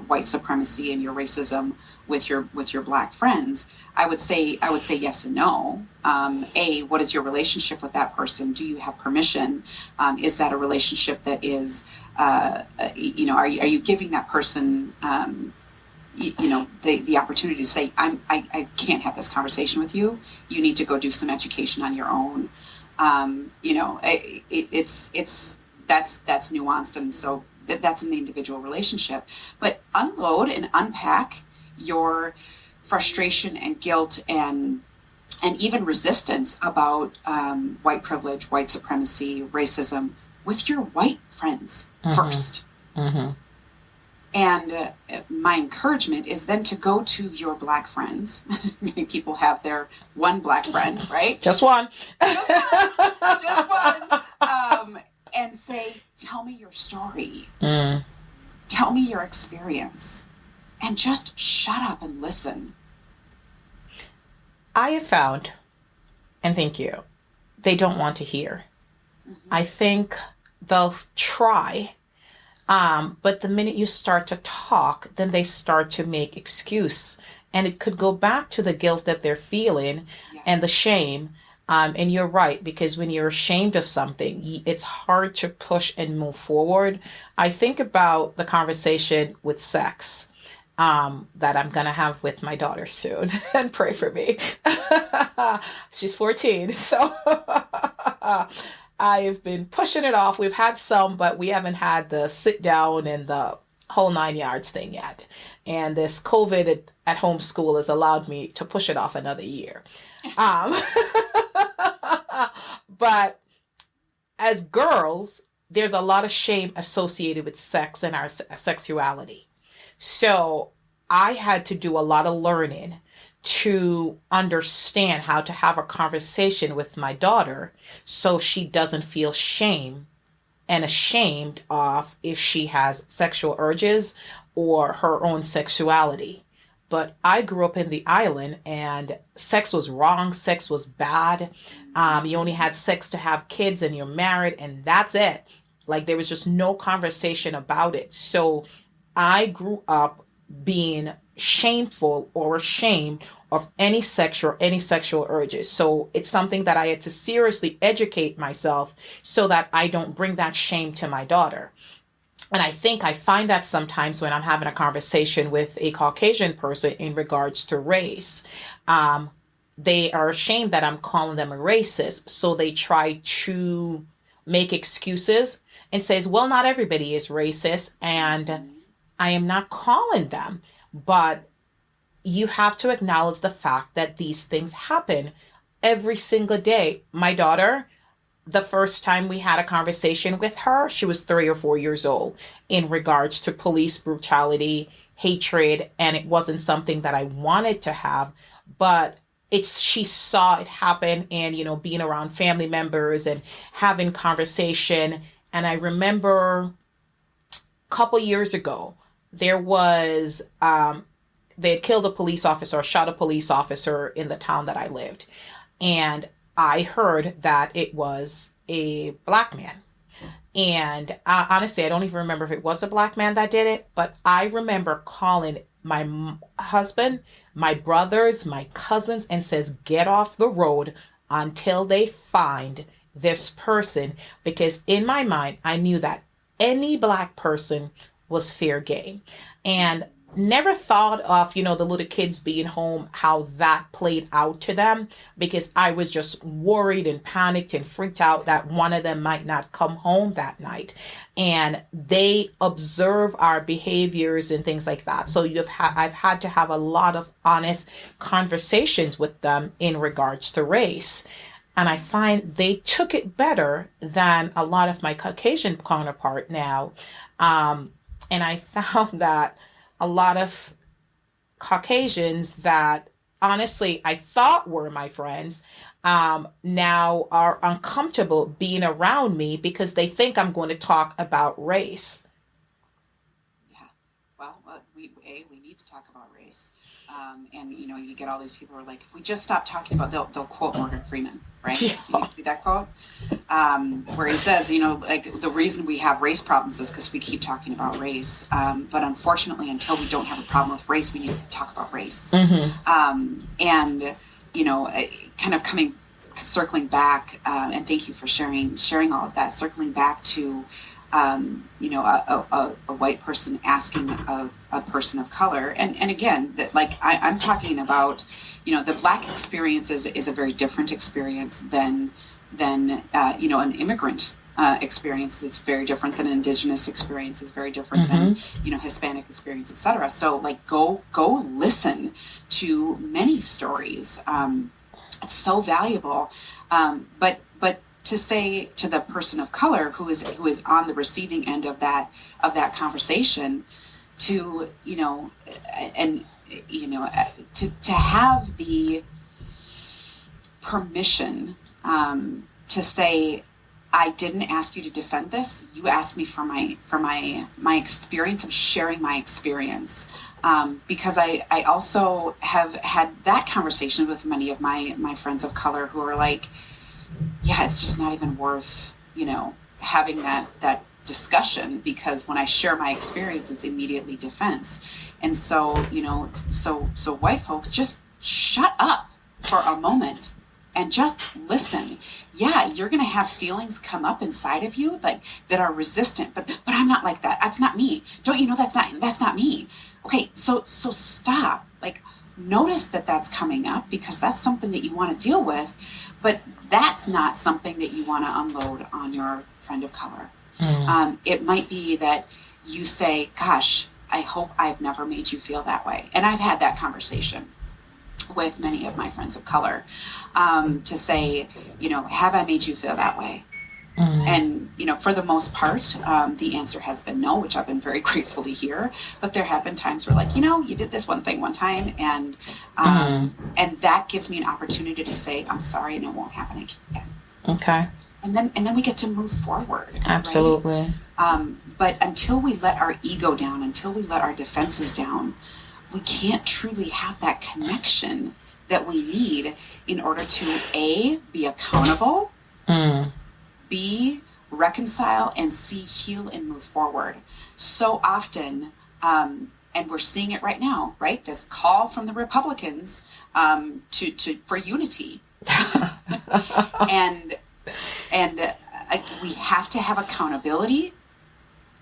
white supremacy and your racism with your black friends. I would say yes and no. What is your relationship with that person? Do you have permission? Is that a relationship that is, are you giving that person, the opportunity to say, I can't have this conversation with you. You need to go do some education on your own. That's nuanced, and so that's in the individual relationship. But unload and unpack your frustration and guilt and even resistance about white privilege, white supremacy, racism with your white friends first. And my encouragement is then to go to your black friends. Many people have their one black friend, right? Just one. Just one. And say, tell me your story. Tell me your experience. And just shut up and listen. I have found, and thank you, they don't want to hear. I think they'll try, but the minute you start to talk, then they start to make excuse. And it could go back to the guilt that they're feeling and the shame. And you're right, because when you're ashamed of something, it's hard to push and move forward. I think about the conversation with sex that I'm going to have with my daughter soon, and pray for me. She's 14. So I've been pushing it off. We've had some, but we haven't had the sit down and the whole 9 yards thing yet. And this COVID at home school has allowed me to push it off another year. But as girls, there's a lot of shame associated with sex and our sexuality. So I had to do a lot of learning to understand how to have a conversation with my daughter so she doesn't feel shame and ashamed of if she has sexual urges or her own sexuality. But I grew up in the island and sex was wrong, sex was bad. You only had sex to have kids and you're married, and that's it. Like there was just no conversation about it. So I grew up being shameful or ashamed of any sexual urges. So it's something that I had to seriously educate myself so that I don't bring that shame to my daughter. And I think I find that sometimes when I'm having a conversation with a Caucasian person in regards to race, um, they are ashamed that I'm calling them a racist. So they try to make excuses and says, well, not everybody is racist. And I am not calling them, but you have to acknowledge the fact that these things happen every single day. My daughter, the first time we had a conversation with her, she was 3 or 4 years old in regards to police brutality, hatred, and it wasn't something that I wanted to have, but she saw it happen and, being around family members and having conversation. And I remember a couple years ago, there was, they had killed a police officer or shot a police officer in the town that I lived. And I heard that it was a black man. And honestly, I don't even remember if it was a black man that did it, but I remember calling my husband, my brothers, my cousins, and says, get off the road until they find this person. Because in my mind, I knew that any black person was fair game. And never thought of, the little kids being home, how that played out to them, because I was just worried and panicked and freaked out that one of them might not come home that night. And they observe our behaviors and things like that. So I've had to have a lot of honest conversations with them in regards to race. And I find they took it better than a lot of my Caucasian counterpart now. And I found that a lot of Caucasians that honestly I thought were my friends now are uncomfortable being around me because they think I'm going to talk about race. Yeah, well, we need to talk about race, and you get all these people who are like, if we just stop talking about, they'll quote Morgan Freeman, right? Yeah. Do you see that quote? Where he says, like the reason we have race problems is because we keep talking about race. But unfortunately, until we don't have a problem with race, we need to talk about race. And, kind of circling back, and thank you for sharing all of that, circling back to, a white person asking a person of color. And again, that like I'm talking about, the Black experience is a very different experience than an immigrant experience. That's very different than an Indigenous experience. Is very different than Hispanic experience, etc. So like go listen to many stories. It's so valuable. But to say to the person of color who is on the receiving end of that conversation, to to have the permission to say, I didn't ask you to defend this. You asked me for my experience. I'm sharing my experience. Because I also have had that conversation with many of my friends of color who are like, yeah, it's just not even worth, having that discussion, because when I share my experience, it's immediately defense. And so, so white folks, just shut up for a moment and just listen. Yeah, you're going to have feelings come up inside of you like that are resistant, but I'm not like that. That's not me. Don't you know that's not me? Okay, so stop. Like, notice that that's coming up, because that's something that you want to deal with, but that's not something that you want to unload on your friend of color. It might be that you say, gosh, I hope I've never made you feel that way. And I've had that conversation with many of my friends of color, to say, have I made you feel that way? And, for the most part, the answer has been no, which I've been very grateful to hear. But there have been times where, like, you did this one thing one time, and that gives me an opportunity to say, I'm sorry, and it won't happen again. Okay. And then we get to move forward. Absolutely. Right? But until we let our ego down, until we let our defenses down, we can't truly have that connection that we need in order to A, be accountable, B, reconcile, and C, heal and move forward. So often, and we're seeing it right now, right? This call from the Republicans for unity. and we have to have accountability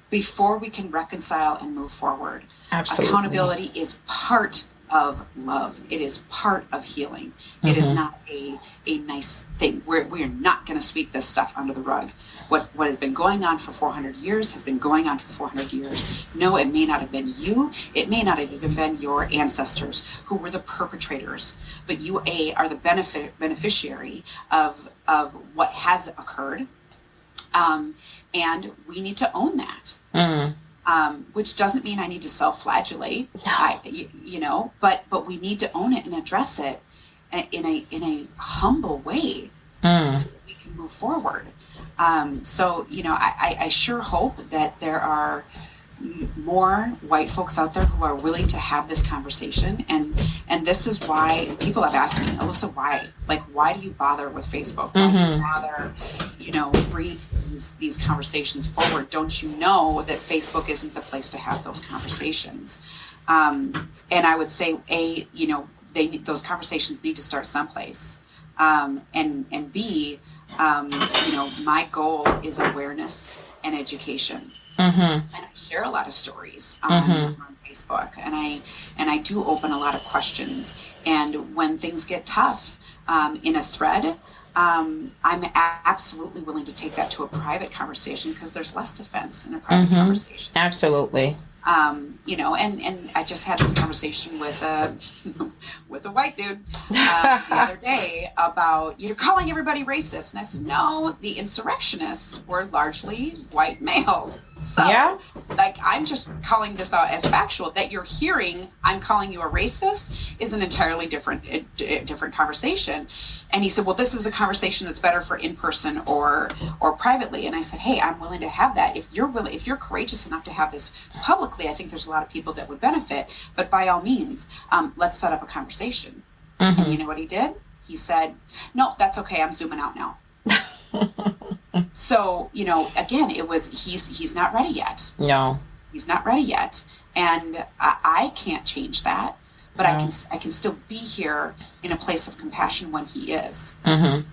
before we can reconcile and move forward. Absolutely. Accountability is part of love. It is part of healing. It is not a nice thing. We're not going to sweep this stuff under the rug. What has been going on for 400 years has been going on for 400 years. No, it may not have been you. It may not have even been your ancestors who were the perpetrators. But you, are the beneficiary of what has occurred. And we need to own that. Which doesn't mean I need to self-flagellate, but we need to own it and address it in a humble way so that we can move forward. I sure hope that there are more white folks out there who are willing to have this conversation, and this is why people have asked me, Alissa, why do you bother with Facebook? Why do you bother, bring these conversations forward? Don't you know that Facebook isn't the place to have those conversations? And I would say, those conversations need to start someplace, and B, my goal is awareness and education. And I share a lot of stories on Facebook, and I do open a lot of questions. And when things get tough in a thread, I'm absolutely willing to take that to a private conversation, because there's less defense in a private conversation. Absolutely. And I just had this conversation with a white dude the other day about, you're calling everybody racist. And I said, no, the insurrectionists were largely white males. So, I'm just calling this out as factual. That you're hearing, I'm calling you a racist, is an entirely different conversation. And he said, well, this is a conversation that's better for in person or privately. And I said, hey, I'm willing to have that. If you're courageous enough to have this publicly, I think there's a lot of people that would benefit. But by all means, let's set up a conversation. And you know what he did? He said, no, that's okay. I'm zooming out now. So, again, it was, he's not ready yet. No. He's not ready yet. And I can't change that, but I can still be here in a place of compassion when he is. And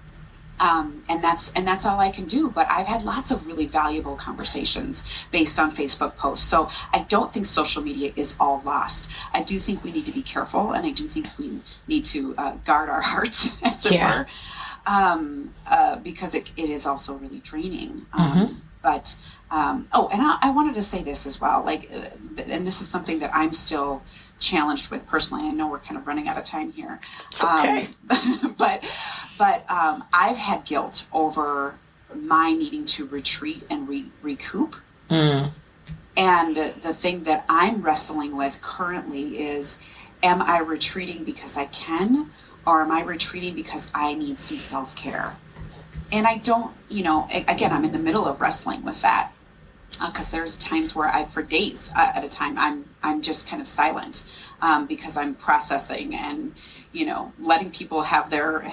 that's all I can do. But I've had lots of really valuable conversations based on Facebook posts. So I don't think social media is all lost. I do think we need to be careful, and I do think we need to guard our hearts, as it were. Because it is also really draining. But and I wanted to say this as well, and this is something that I'm still challenged with personally. I know we're kind of running out of time here. It's okay. But I've had guilt over my needing to retreat and recoup. And the thing that I'm wrestling with currently is, am I retreating because I can, or am I retreating because I need some self-care? And I don't, again, I'm in the middle of wrestling with that, because there's times where for days at a time, I'm just kind of silent, because I'm processing and, letting people have their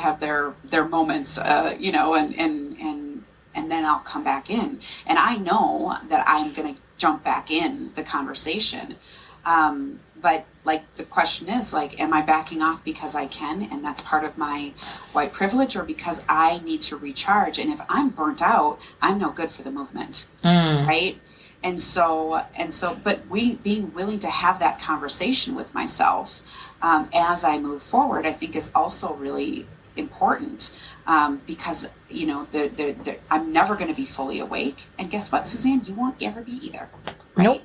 moments, and then I'll come back in. And I know that I'm going to jump back in the conversation. But the question is, am I backing off because I can, and that's part of my white privilege, or because I need to recharge? And if I'm burnt out, I'm no good for the movement, right? And so, but being willing to have that conversation with myself as I move forward, I think is also really important, because I'm never going to be fully awake. And guess what, Suzanne? You won't ever be either. Right? Nope.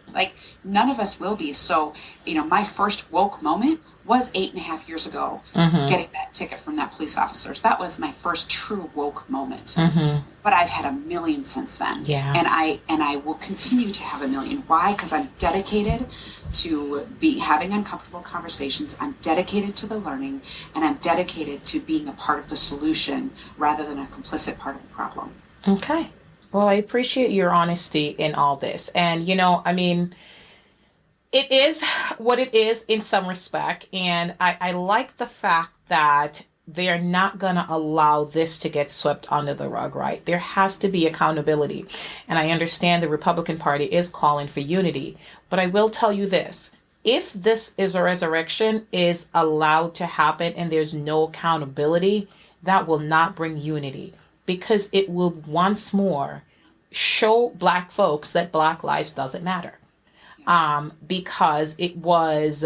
None of us will be. So, my first woke moment was 8.5 years ago, getting that ticket from that police officer. So that was my first true woke moment. But I've had a million since then. Yeah. And I will continue to have a million. Why? Because I'm dedicated to having uncomfortable conversations. I'm dedicated to the learning, and I'm dedicated to being a part of the solution rather than a complicit part of the problem. Okay. Well, I appreciate your honesty in all this. And, I mean, it is what it is in some respect. And I like the fact that they're not going to allow this to get swept under the rug, right? There has to be accountability. And I understand the Republican Party is calling for unity. But I will tell you this. If this is a resurrection is allowed to happen and there's no accountability, that will not bring unity, because it will once more show Black folks that Black lives doesn't matter. Because it was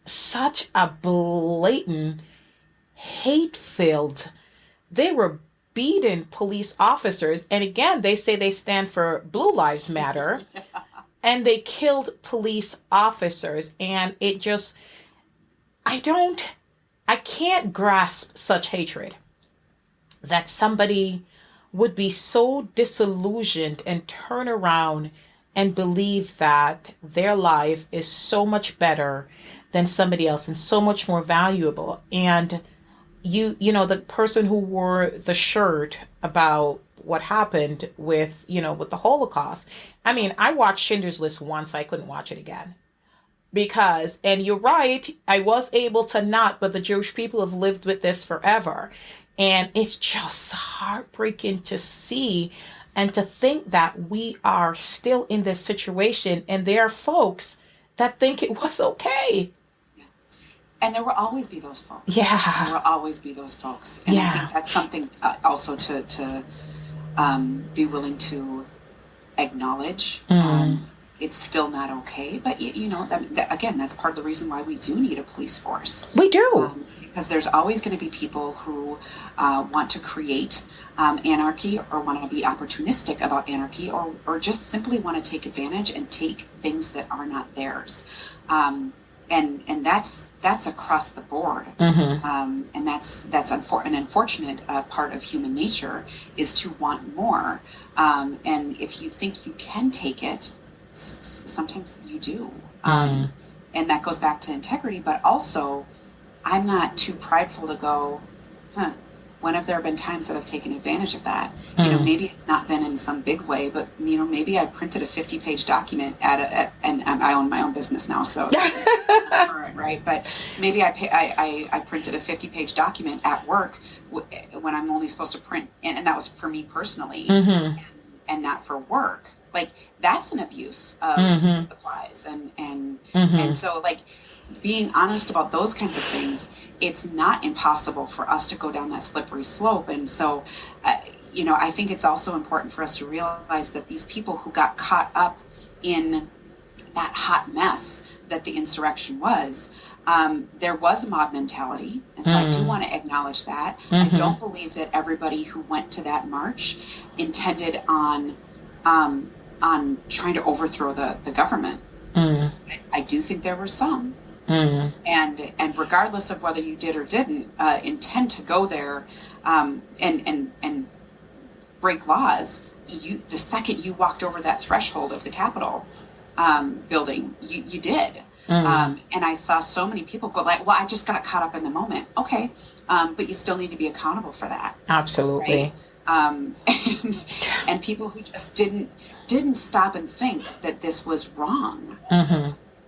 such a blatant, hate-filled, they were beating police officers. And again, they say they stand for Blue Lives Matter. And they killed police officers. And it just, I can't grasp such hatred, that somebody would be so disillusioned and turn around and believe that their life is so much better than somebody else and so much more valuable. And the person who wore the shirt about what happened with the Holocaust. I mean, I watched Schindler's List once. I couldn't watch it again. Because, and you're right, I was able to not, but the Jewish people have lived with this forever. And it's just heartbreaking to see and to think that we are still in this situation, and there are folks that think it was okay. And there will always be those folks. Yeah. There will always be those folks. And I think that's something also to be willing to acknowledge. It's still not okay. But, again, that's part of the reason why we do need a police force. We do. Because there's always going to be people who want to create anarchy, or want to be opportunistic about anarchy, or just simply want to take advantage and take things that are not theirs. And that's across the board. And that's an unfortunate part of human nature, is to want more. And if you think you can take it, sometimes you do. And that goes back to integrity, but also, I'm not too prideful to go, when have there been times that I've taken advantage of that? Maybe it's not been in some big way, but, maybe I printed a 50-page document and I own my own business now, so this is not current, right? But maybe I printed a 50-page document at work when I'm only supposed to print, and that was for me personally, and not for work. Like, that's an abuse of supplies. And so, like, being honest about those kinds of things, it's not impossible for us to go down that slippery slope. And so, I think it's also important for us to realize that these people who got caught up in that hot mess that the insurrection was, there was a mob mentality. And so I do want to acknowledge that. I don't believe that everybody who went to that march intended on trying to overthrow the government. I do think there were some. And regardless of whether you did or didn't intend to go there and break laws, the second you walked over that threshold of the Capitol building, you did. And I saw so many people go like, well, I just got caught up in the moment. Okay, but you still need to be accountable for that. Absolutely. Right? And people who just didn't stop and think that this was wrong.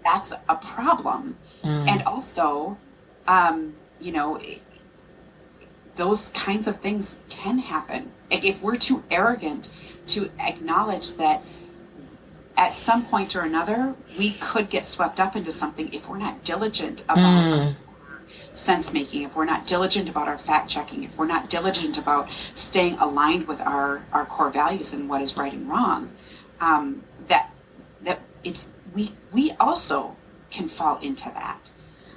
That's a problem. And also, those kinds of things can happen. If we're too arrogant to acknowledge that at some point or another, we could get swept up into something if we're not diligent about our sense making, if we're not diligent about our fact checking, if we're not diligent about staying aligned with our core values and what is right and wrong, that we also can fall into that.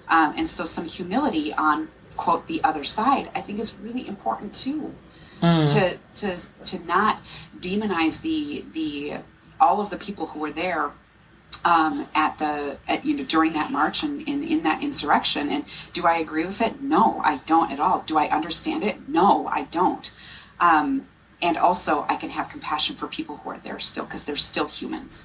And so some humility on, quote, the other side, I think is really important too. To not demonize the all of the people who were there during that march and in that insurrection. And do I agree with it? No, I don't at all. Do I understand it? No, I don't. And also, I can have compassion for people who are there still, because they're still humans,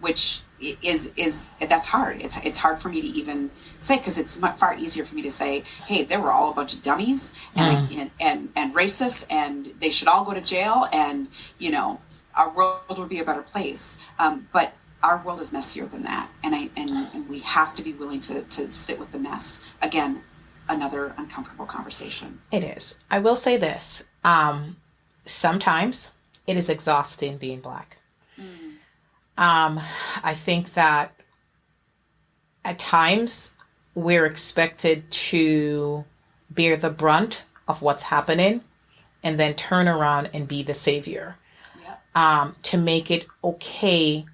which is that's hard. It's hard for me to even say, because it's far easier for me to say, hey, they were all a bunch of dummies and racists, and they should all go to jail, and our world would be a better place. But our world is messier than that, and we have to be willing to sit with the mess. Again, another uncomfortable conversation. It is. I will say this. Sometimes it is exhausting being Black. I think that at times we're expected to bear the brunt of what's happening and then turn around and be the savior. To make it okay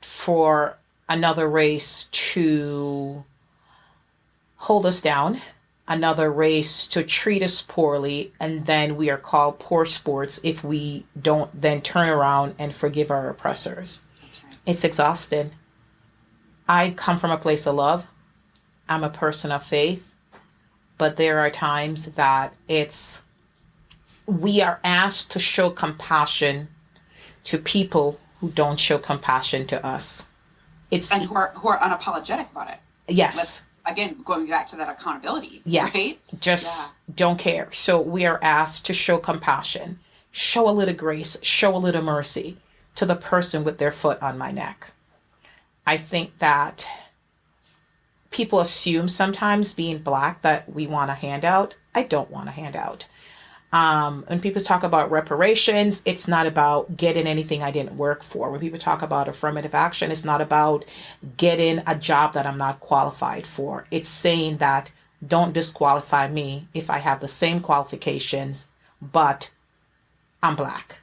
for another race to hold us down, another race to treat us poorly, and then we are called poor sports if we don't then turn around and forgive our oppressors. That's right. It's exhausting. I come from a place of love. I'm a person of faith, but there are times that we are asked to show compassion to people who don't show compassion to us. And who are unapologetic about it. Yes. Again, going back to that accountability, right? Just don't care. So we are asked to show compassion, show a little grace, show a little mercy to the person with their foot on my neck. I think that people assume sometimes being Black that we want a handout. I don't want a handout. When people talk about reparations, it's not about getting anything I didn't work for. When people talk about affirmative action, it's not about getting a job that I'm not qualified for. It's saying that don't disqualify me if I have the same qualifications, but I'm Black.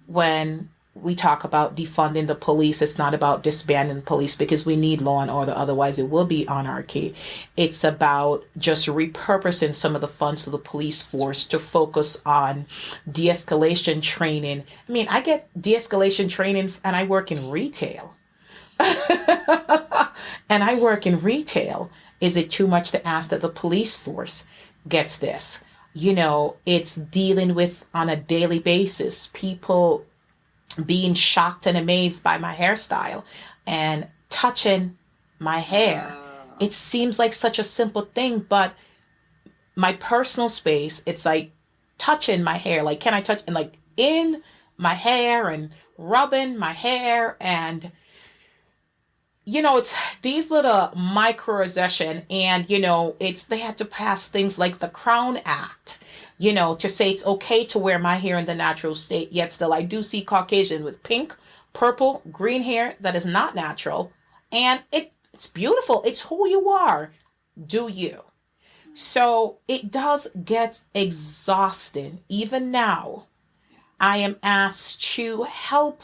When we talk about defunding the police, it's not about disbanding the police, because we need law and order, otherwise it will be anarchy. It's about just repurposing some of the funds of the police force to focus on de-escalation training. I mean, I get de-escalation training and I work in retail. And I work in retail. Is it too much to ask that the police force gets this? It's dealing with on a daily basis people being shocked and amazed by my hairstyle and touching my hair. It seems like such a simple thing, but my personal space, it's like touching my hair. Like, can I touch and like in my hair and rubbing my hair? And it's these little microaggression, and they had to pass things like the Crown Act, to say it's okay to wear my hair in the natural state, yet still I do see Caucasian with pink, purple, green hair that is not natural, and it's beautiful. It's who you are. Do you? So it does get exhausting. Even now, I am asked to help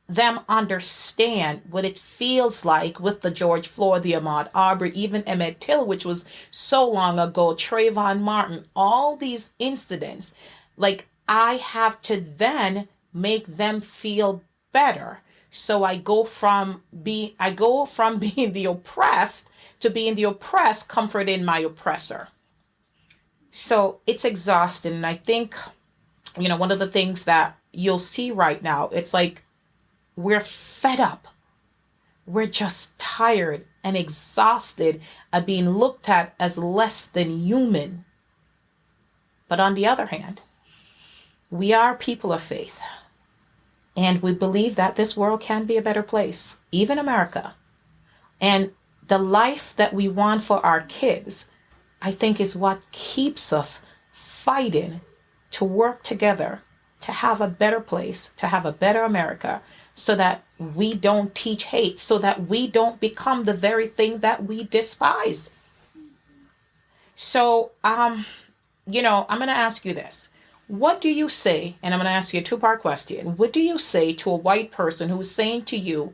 them understand what it feels like with the George Floyd, the Ahmaud Arbery, even Emmett Till, which was so long ago, Trayvon Martin, all these incidents. Like, I have to then make them feel better. So I go from being the oppressed to being the oppressed, comforting my oppressor. So it's exhausting. And I think, one of the things that you'll see right now, it's like, we're fed up. We're just tired and exhausted of being looked at as less than human. But on the other hand, we are people of faith. And we believe that this world can be a better place, even America. And the life that we want for our kids, I think, is what keeps us fighting to work together to have a better place, to have a better America, so that we don't teach hate, so that we don't become the very thing that we despise. So, I'm going to ask you this. What do you say, and I'm going to ask you a two-part question. What do you say to a white person who's saying to you,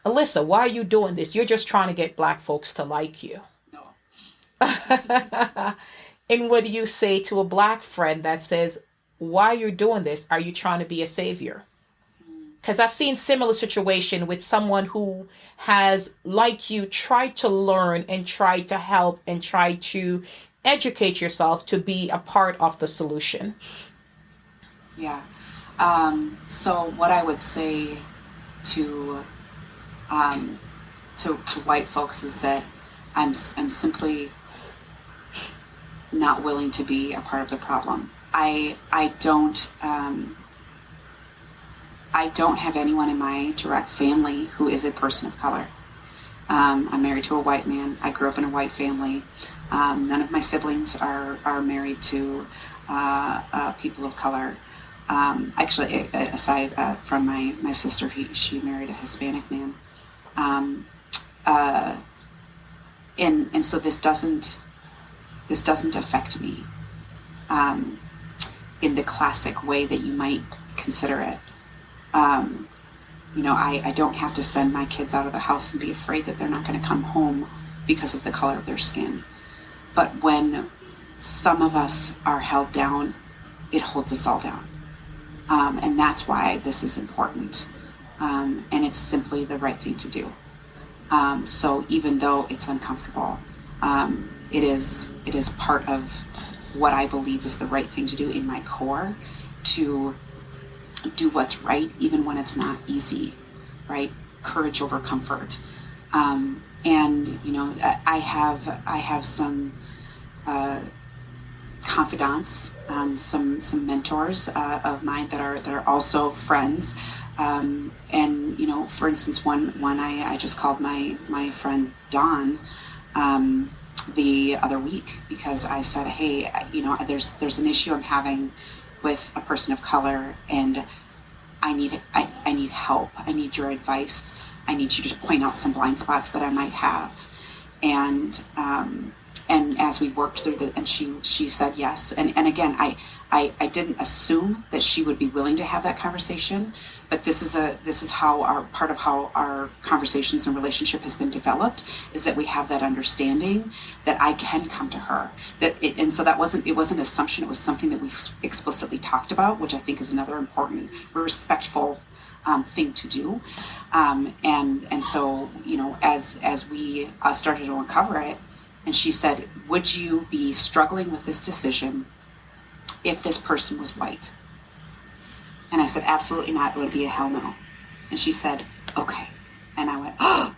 Alissa, why are you doing this? You're just trying to get Black folks to like you. No. And what do you say to a Black friend that says, why are you doing this? Are you trying to be a savior? because I've seen similar situation with someone who has, like you, tried to learn and tried to help and tried to educate yourself to be a part of the solution. Yeah. So what I would say to um, to white folks is that I'm simply not willing to be a part of the problem. I don't have anyone in my direct family who is a person of color. I'm married to a white man. I grew up in a white family. None of my siblings are married to people of color. Actually, aside from my sister, she married a Hispanic man. And so this doesn't affect me in the classic way that you might consider it. I don't have to send my kids out of the house and be afraid that they're not going to come home because of the color of their skin. But when some of us are held down, it holds us all down. And that's why this is important. And it's simply the right thing to do. So even though it's uncomfortable, it is part of what I believe is the right thing to do in my core, to do what's right, even when it's not easy, right? Courage over comfort. And I have some confidants, some mentors of mine that are also friends. And for instance, one I just called my friend Dawn the other week, because I said, hey, there's an issue I'm having with a person of color, and I need help. I need your advice. I need you to point out some blind spots that I might have. And as we worked through and she said yes. And again, I didn't assume that she would be willing to have that conversation, but this is how part of how our conversations and relationship has been developed, is that we have that understanding that I can come to her. And so it wasn't an assumption, it was something that we explicitly talked about, which I think is another important, respectful thing to do. And so, as we started to uncover it, and she said, would you be struggling with this decision if this person was white? And I said, absolutely not. It would be a hell no. And she said, okay. And I went, oh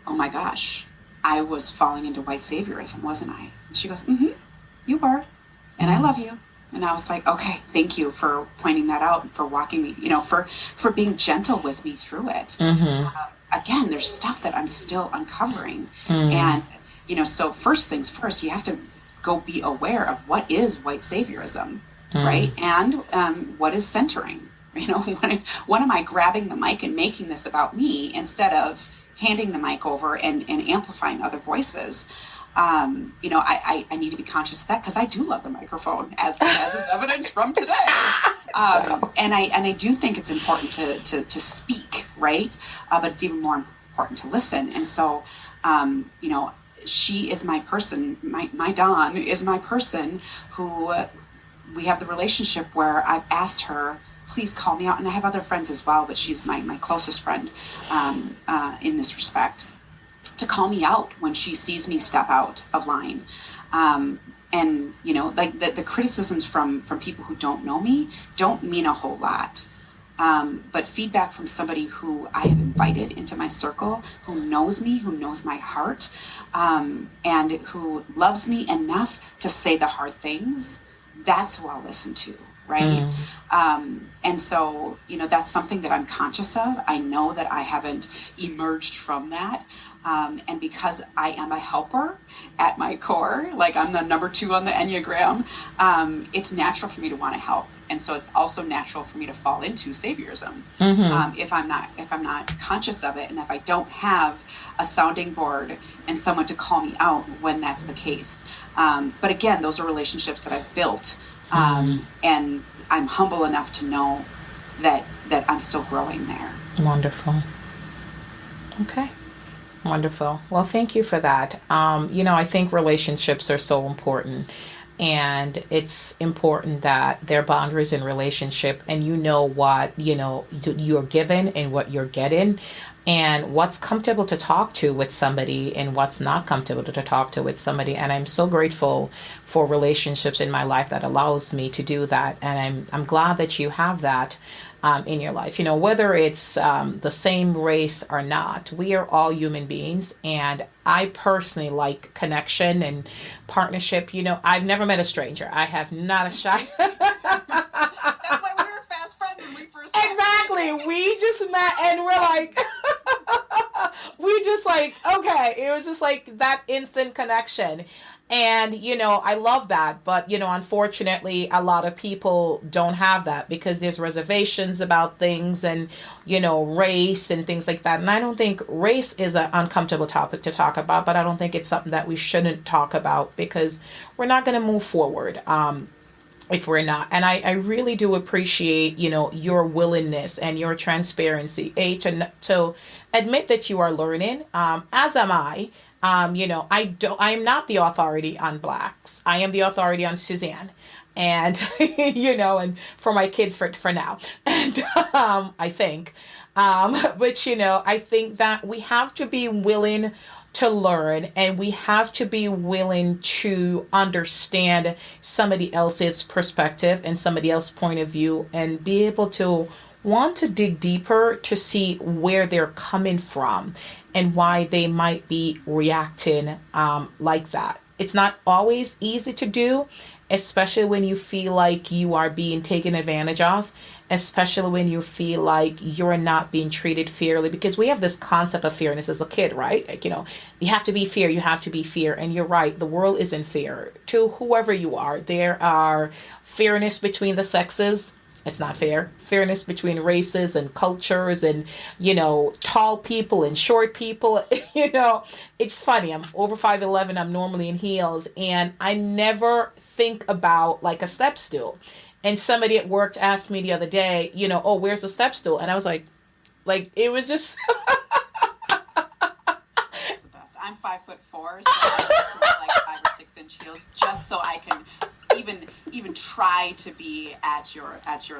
my gosh, I was falling into white saviorism, wasn't I? And she goes, you were, and I love you. And I was like, okay, thank you for pointing that out and for walking me, for being gentle with me through it. Again, there's stuff that I'm still uncovering. And, so first things first, you have to go be aware of what is white saviorism, right? And what is centering. When am I grabbing the mic and making this about me instead of handing the mic over and amplifying other voices? I need to be conscious of that, because I do love the microphone, as is evidence from today. And I do think it's important to speak, right? But it's even more important to listen. And so, she is my person. My Dawn is my person who we have the relationship where I've asked her, please call me out. And I have other friends as well, but she's my closest friend in this respect, to call me out when she sees me step out of line. And, like the criticisms from people who don't know me don't mean a whole lot. But feedback from somebody who I have invited into my circle, who knows me, who knows my heart, and who loves me enough to say the hard things, that's who I'll listen to, right? And so, that's something that I'm conscious of. I know that I haven't emerged from that. And because I am a helper at my core, like I'm the number 2 on the Enneagram, it's natural for me to want to help. And so it's also natural for me to fall into saviorism if I'm not conscious of it, and if I don't have a sounding board and someone to call me out when that's the case. But again, those are relationships that I've built, and I'm humble enough to know that I'm still growing there. Wonderful. Okay. Wonderful. Well, thank you for that. I think relationships are so important. And it's important that there are boundaries in relationship, and you know what, you're given and what you're getting, and what's comfortable to talk to with somebody and what's not comfortable to talk to with somebody. And I'm so grateful for relationships in my life that allows me to do that. And I'm glad that you have that in your life. Whether it's the same race or not, we are all human beings. And I personally like connection and partnership. I've never met a stranger. I have not a shy. That's why we were fast friends when we first met. Exactly. We just met and we're like, we just like, okay. It was just like that instant connection. And, I love that. But, unfortunately, a lot of people don't have that because there's reservations about things and, race and things like that. And I don't think race is an uncomfortable topic to talk about, but I don't think it's something that we shouldn't talk about because we're not going to move forward. If we're not. And I really do appreciate, your willingness and your transparency, to admit that you are learning, as am I. I am not the authority on blacks. I am the authority on Suzanne. And, and for my kids for now. And, I think, but, I think that we have to be willing to learn, and we have to be willing to understand somebody else's perspective and somebody else's point of view, and be able to want to dig deeper to see where they're coming from and why they might be reacting like that. It's not always easy to do, especially when you feel like you are being taken advantage of, especially when you feel like you're not being treated fairly, because we have this concept of fairness as a kid, right? Like, you have to be fair, you have to be fair. And you're right, the world isn't fair to whoever you are. There are fairness between the sexes. It's not fair. Fairness between races and cultures and, tall people and short people. It's funny. I'm over 5'11". I'm normally in heels. And I never think about like a step stool. And somebody at work asked me the other day, oh, where's the step stool? And I was like, it was just... That's the best. I'm 5'4", so I have to wear like 5 or 6 inch heels just so I can even try to be at your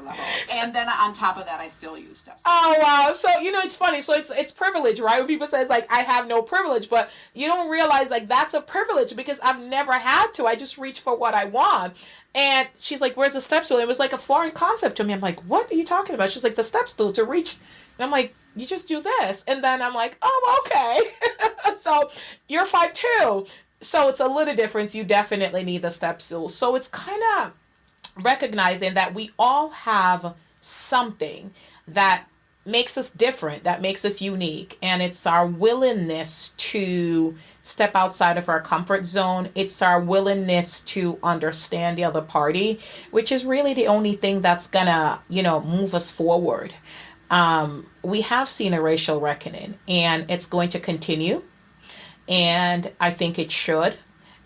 level. And then on top of that, I still use steps. Oh wow! So it's funny. So it's privilege, right? When people says like I have no privilege, but you don't realize like that's a privilege because I've never had to. I just reach for what I want. And she's like, "Where's the step stool?" It was like a foreign concept to me. I'm like, "What are you talking about?" She's like, "The step stool to reach." And I'm like, "You just do this." And then I'm like, "Oh, okay." So you're 5'2". So it's a little difference. You definitely need the step stool. So it's kind of recognizing that we all have something that makes us different, that makes us unique. And it's our willingness to step outside of our comfort zone. It's our willingness to understand the other party, which is really the only thing that's gonna, move us forward. We have seen a racial reckoning, and it's going to continue. And I think it should.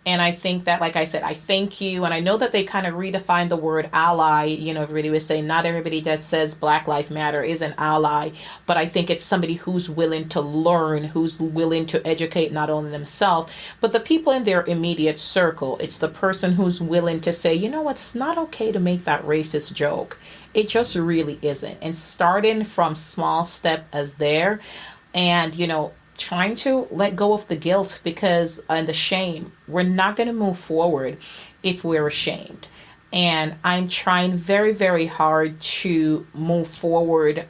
And I think that, like I said, I thank you. And I know that they kind of redefined the word ally. Everybody was saying not everybody that says Black Lives Matter is an ally. But I think it's somebody who's willing to learn, who's willing to educate not only themselves, but the people in their immediate circle. It's the person who's willing to say, it's not okay to make that racist joke. It just really isn't. And starting from small step as there, and, trying to let go of the guilt and the shame. We're not going to move forward if we're ashamed. And I'm trying very, very hard to move forward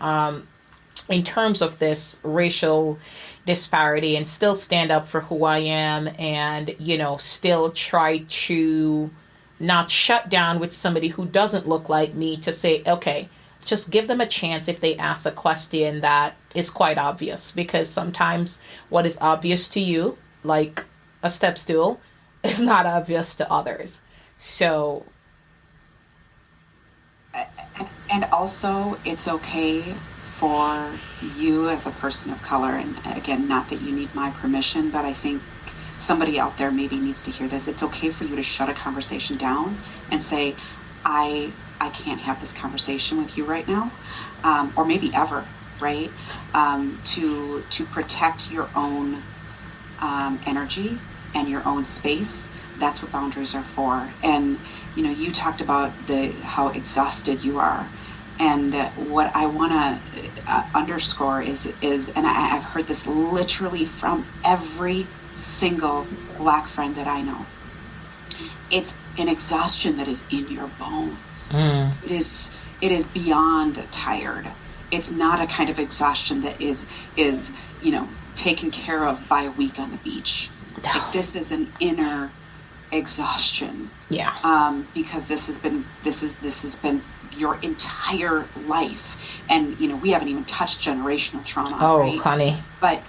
in terms of this racial disparity and still stand up for who I am and, still try to not shut down with somebody who doesn't look like me to say, okay, just give them a chance if they ask a question that is quite obvious, because sometimes what is obvious to you, like a step stool, is not obvious to others. So. And also, it's okay for you as a person of color, and again, not that you need my permission, but I think somebody out there maybe needs to hear this. It's okay for you to shut a conversation down and say, I can't have this conversation with you right now, or maybe ever, right? To protect your own energy and your own space, that's what boundaries are for. And you talked about how exhausted you are, and what I want to underscore is and I've heard this literally from every single Black friend that I know. It's an exhaustion that is in your bones. It is beyond tired. It's not a kind of exhaustion that is taken care of by a week on the beach. Like, this is an inner exhaustion. Yeah. Because this has been your entire life, and we haven't even touched generational trauma. Oh, right? honey. But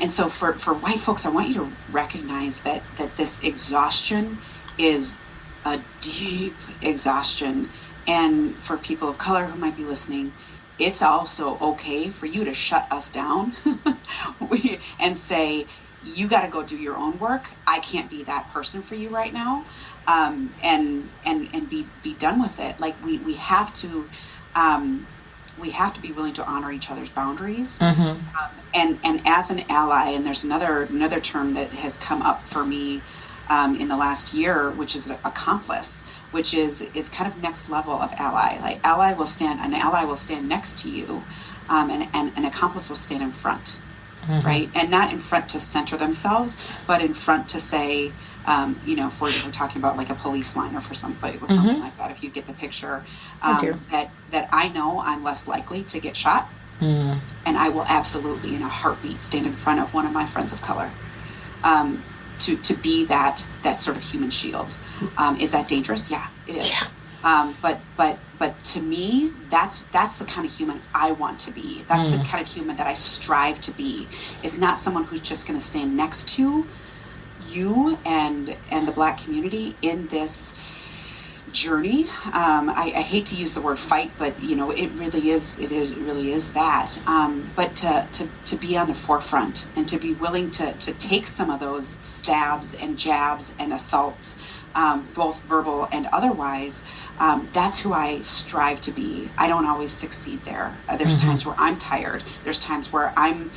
so for white folks, I want you to recognize that this exhaustion is a deep exhaustion, and for people of color who might be listening, it's also okay for you to shut us down and say, you got to go do your own work. I can't be that person for you right now, and be done with it. Like we have to be willing to honor each other's boundaries. And as an ally, and there's another term that has come up for me in the last year, which is accomplice, which is kind of next level of ally. Like an ally will stand next to you, and an accomplice will stand in front. Right? And not in front to center themselves, but in front to say, if we're talking about like a police line or for something like that, if you get the picture, that I know I'm less likely to get shot, and I will absolutely in a heartbeat stand in front of one of my friends of color, to be that sort of human shield. Is that dangerous? Yeah, it is. Yeah. But to me, that's the kind of human I want to be. That's the kind of human that I strive to be. Is not someone who's just going to stand next to you and the Black community in this journey. I hate to use the word fight, but it really is that. But to be on the forefront and to be willing to take some of those stabs and jabs and assaults, both verbal and otherwise, that's who I strive to be. I don't always succeed there. There's times where I'm tired. There's times where I'm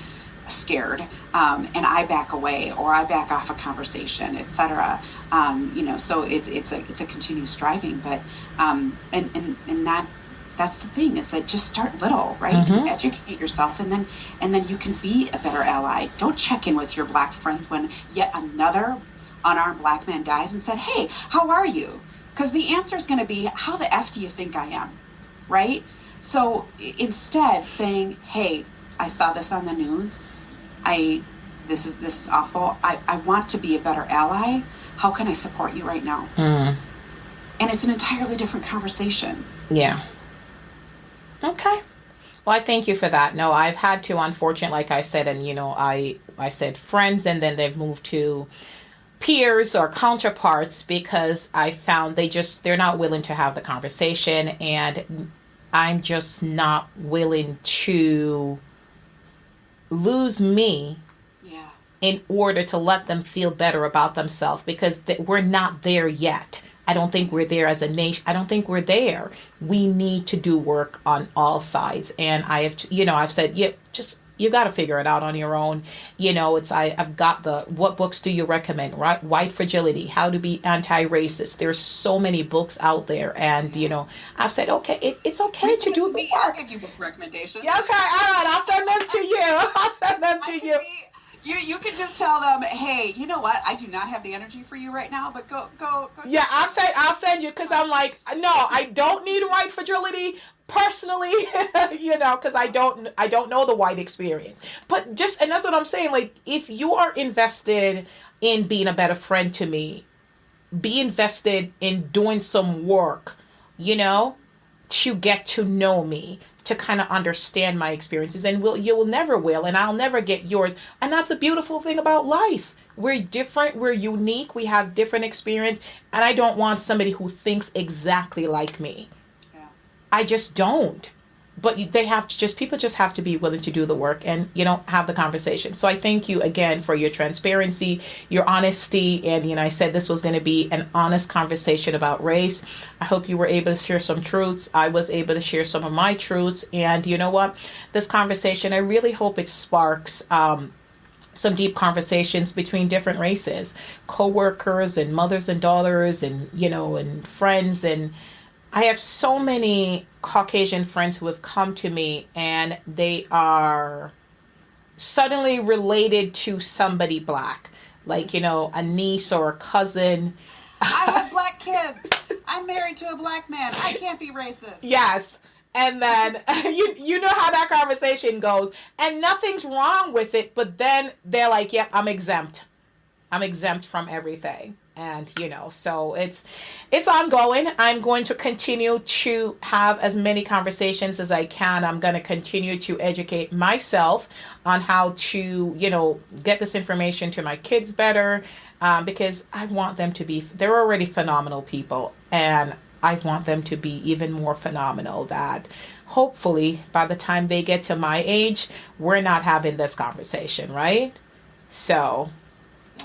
scared, and I back away or I back off a conversation, etc. So it's a continuous striving. But and that's the thing, is that just start little, right? You educate yourself, and then you can be a better ally. Don't check in with your Black friends when yet another unarmed Black man dies and said, "Hey, how are you?" Because the answer is going to be, "How the F do you think I am?" Right? So instead saying, "Hey, I saw this on the news. This is awful. I want to be a better ally. How can I support you right now?" And it's an entirely different conversation. Yeah. Okay. Well, I thank you for that. No, I've had to, unfortunately, like I said, and I said friends, and then they've moved to peers or counterparts, because I found they're not willing to have the conversation, and I'm just not willing to lose me in order to let them feel better about themselves, because we're not there yet. I don't think we're there as a nation. I don't think we're there. We need to do work on all sides. And I've said, you got to figure it out on your own. I've got what books do you recommend? Right? White Fragility, How to Be Anti-Racist. There's so many books out there. And, I've said, okay, it's okay to do the work. I'll give you book recommendations. Yeah, okay, all right. I'll send them to you. You can just tell them, hey, you know what? I do not have the energy for you right now, but go. Yeah, I'll send you, because I'm like, no, I don't need White Fragility personally, because I don't know the white experience. But and that's what I'm saying. Like, if you are invested in being a better friend to me, be invested in doing some work, to get to know me, to kind of understand my experiences, and you'll never will, and I'll never get yours. And that's a beautiful thing about life. We're different, we're unique, we have different experience, and I don't want somebody who thinks exactly like me. Yeah. I just don't. But people just have to be willing to do the work and, have the conversation. So I thank you again for your transparency, your honesty. And, I said this was going to be an honest conversation about race. I hope you were able to share some truths. I was able to share some of my truths. And you know what? This conversation, I really hope it sparks some deep conversations between different races, co-workers and mothers and daughters and, and friends. And I have so many Caucasian friends who have come to me and they are suddenly related to somebody Black, like, a niece or a cousin. I have Black kids. I'm married to a Black man. I can't be racist. Yes. And then you know how that conversation goes. And nothing's wrong with it, but then they're like, yep, I'm exempt. I'm exempt from everything. And, so it's ongoing. I'm going to continue to have as many conversations as I can. I'm going to continue to educate myself on how to, get this information to my kids better, because I want them to be, they're already phenomenal people. And I want them to be even more phenomenal, that hopefully by the time they get to my age, we're not having this conversation, right? So,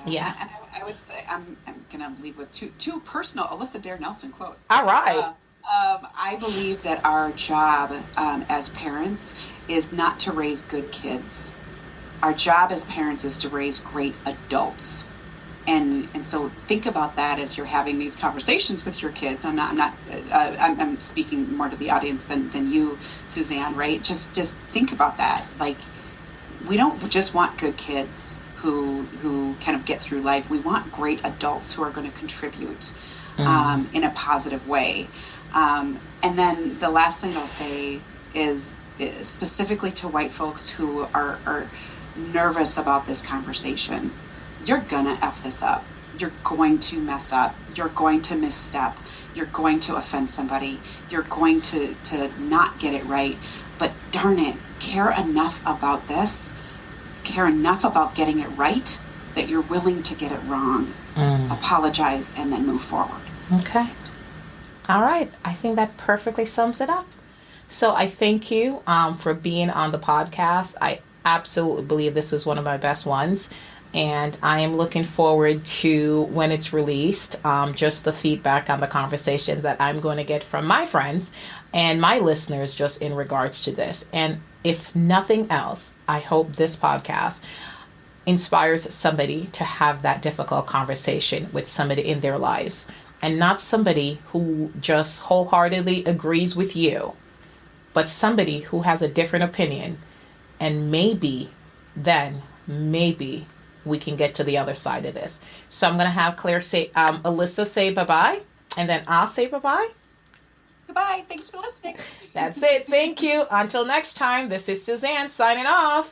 yeah. And I would say, I'm going to leave with two personal Alissa Daire Nelson quotes. All right. I believe that our job as parents is not to raise good kids. Our job as parents is to raise great adults. And so think about that as you're having these conversations with your kids. I'm speaking more to the audience than you, Suzanne, right? Just think about that. Like, we don't just want good kids who kind of get through life. We want great adults who are going to contribute in a positive way. And then the last thing I'll say is specifically to white folks who are nervous about this conversation. You're gonna F this up. You're going to mess up. You're going to misstep. You're going to offend somebody. You're going to not get it right. But darn it, care enough about this, care enough about getting it right, that you're willing to get it wrong, apologize, and then move forward. Okay. All right. I think that perfectly sums it up. So I thank you for being on the podcast. I absolutely believe this was one of my best ones. And I am looking forward to when it's released, just the feedback on the conversations that I'm going to get from my friends and my listeners just in regards to this. And if nothing else, I hope this podcast inspires somebody to have that difficult conversation with somebody in their lives, and not somebody who just wholeheartedly agrees with you, but somebody who has a different opinion. And maybe we can get to the other side of this. So I'm going to have Alissa say bye-bye, and then I'll say bye-bye. Goodbye. Thanks for listening. That's it. Thank you. Until next time, this is Suzanne signing off.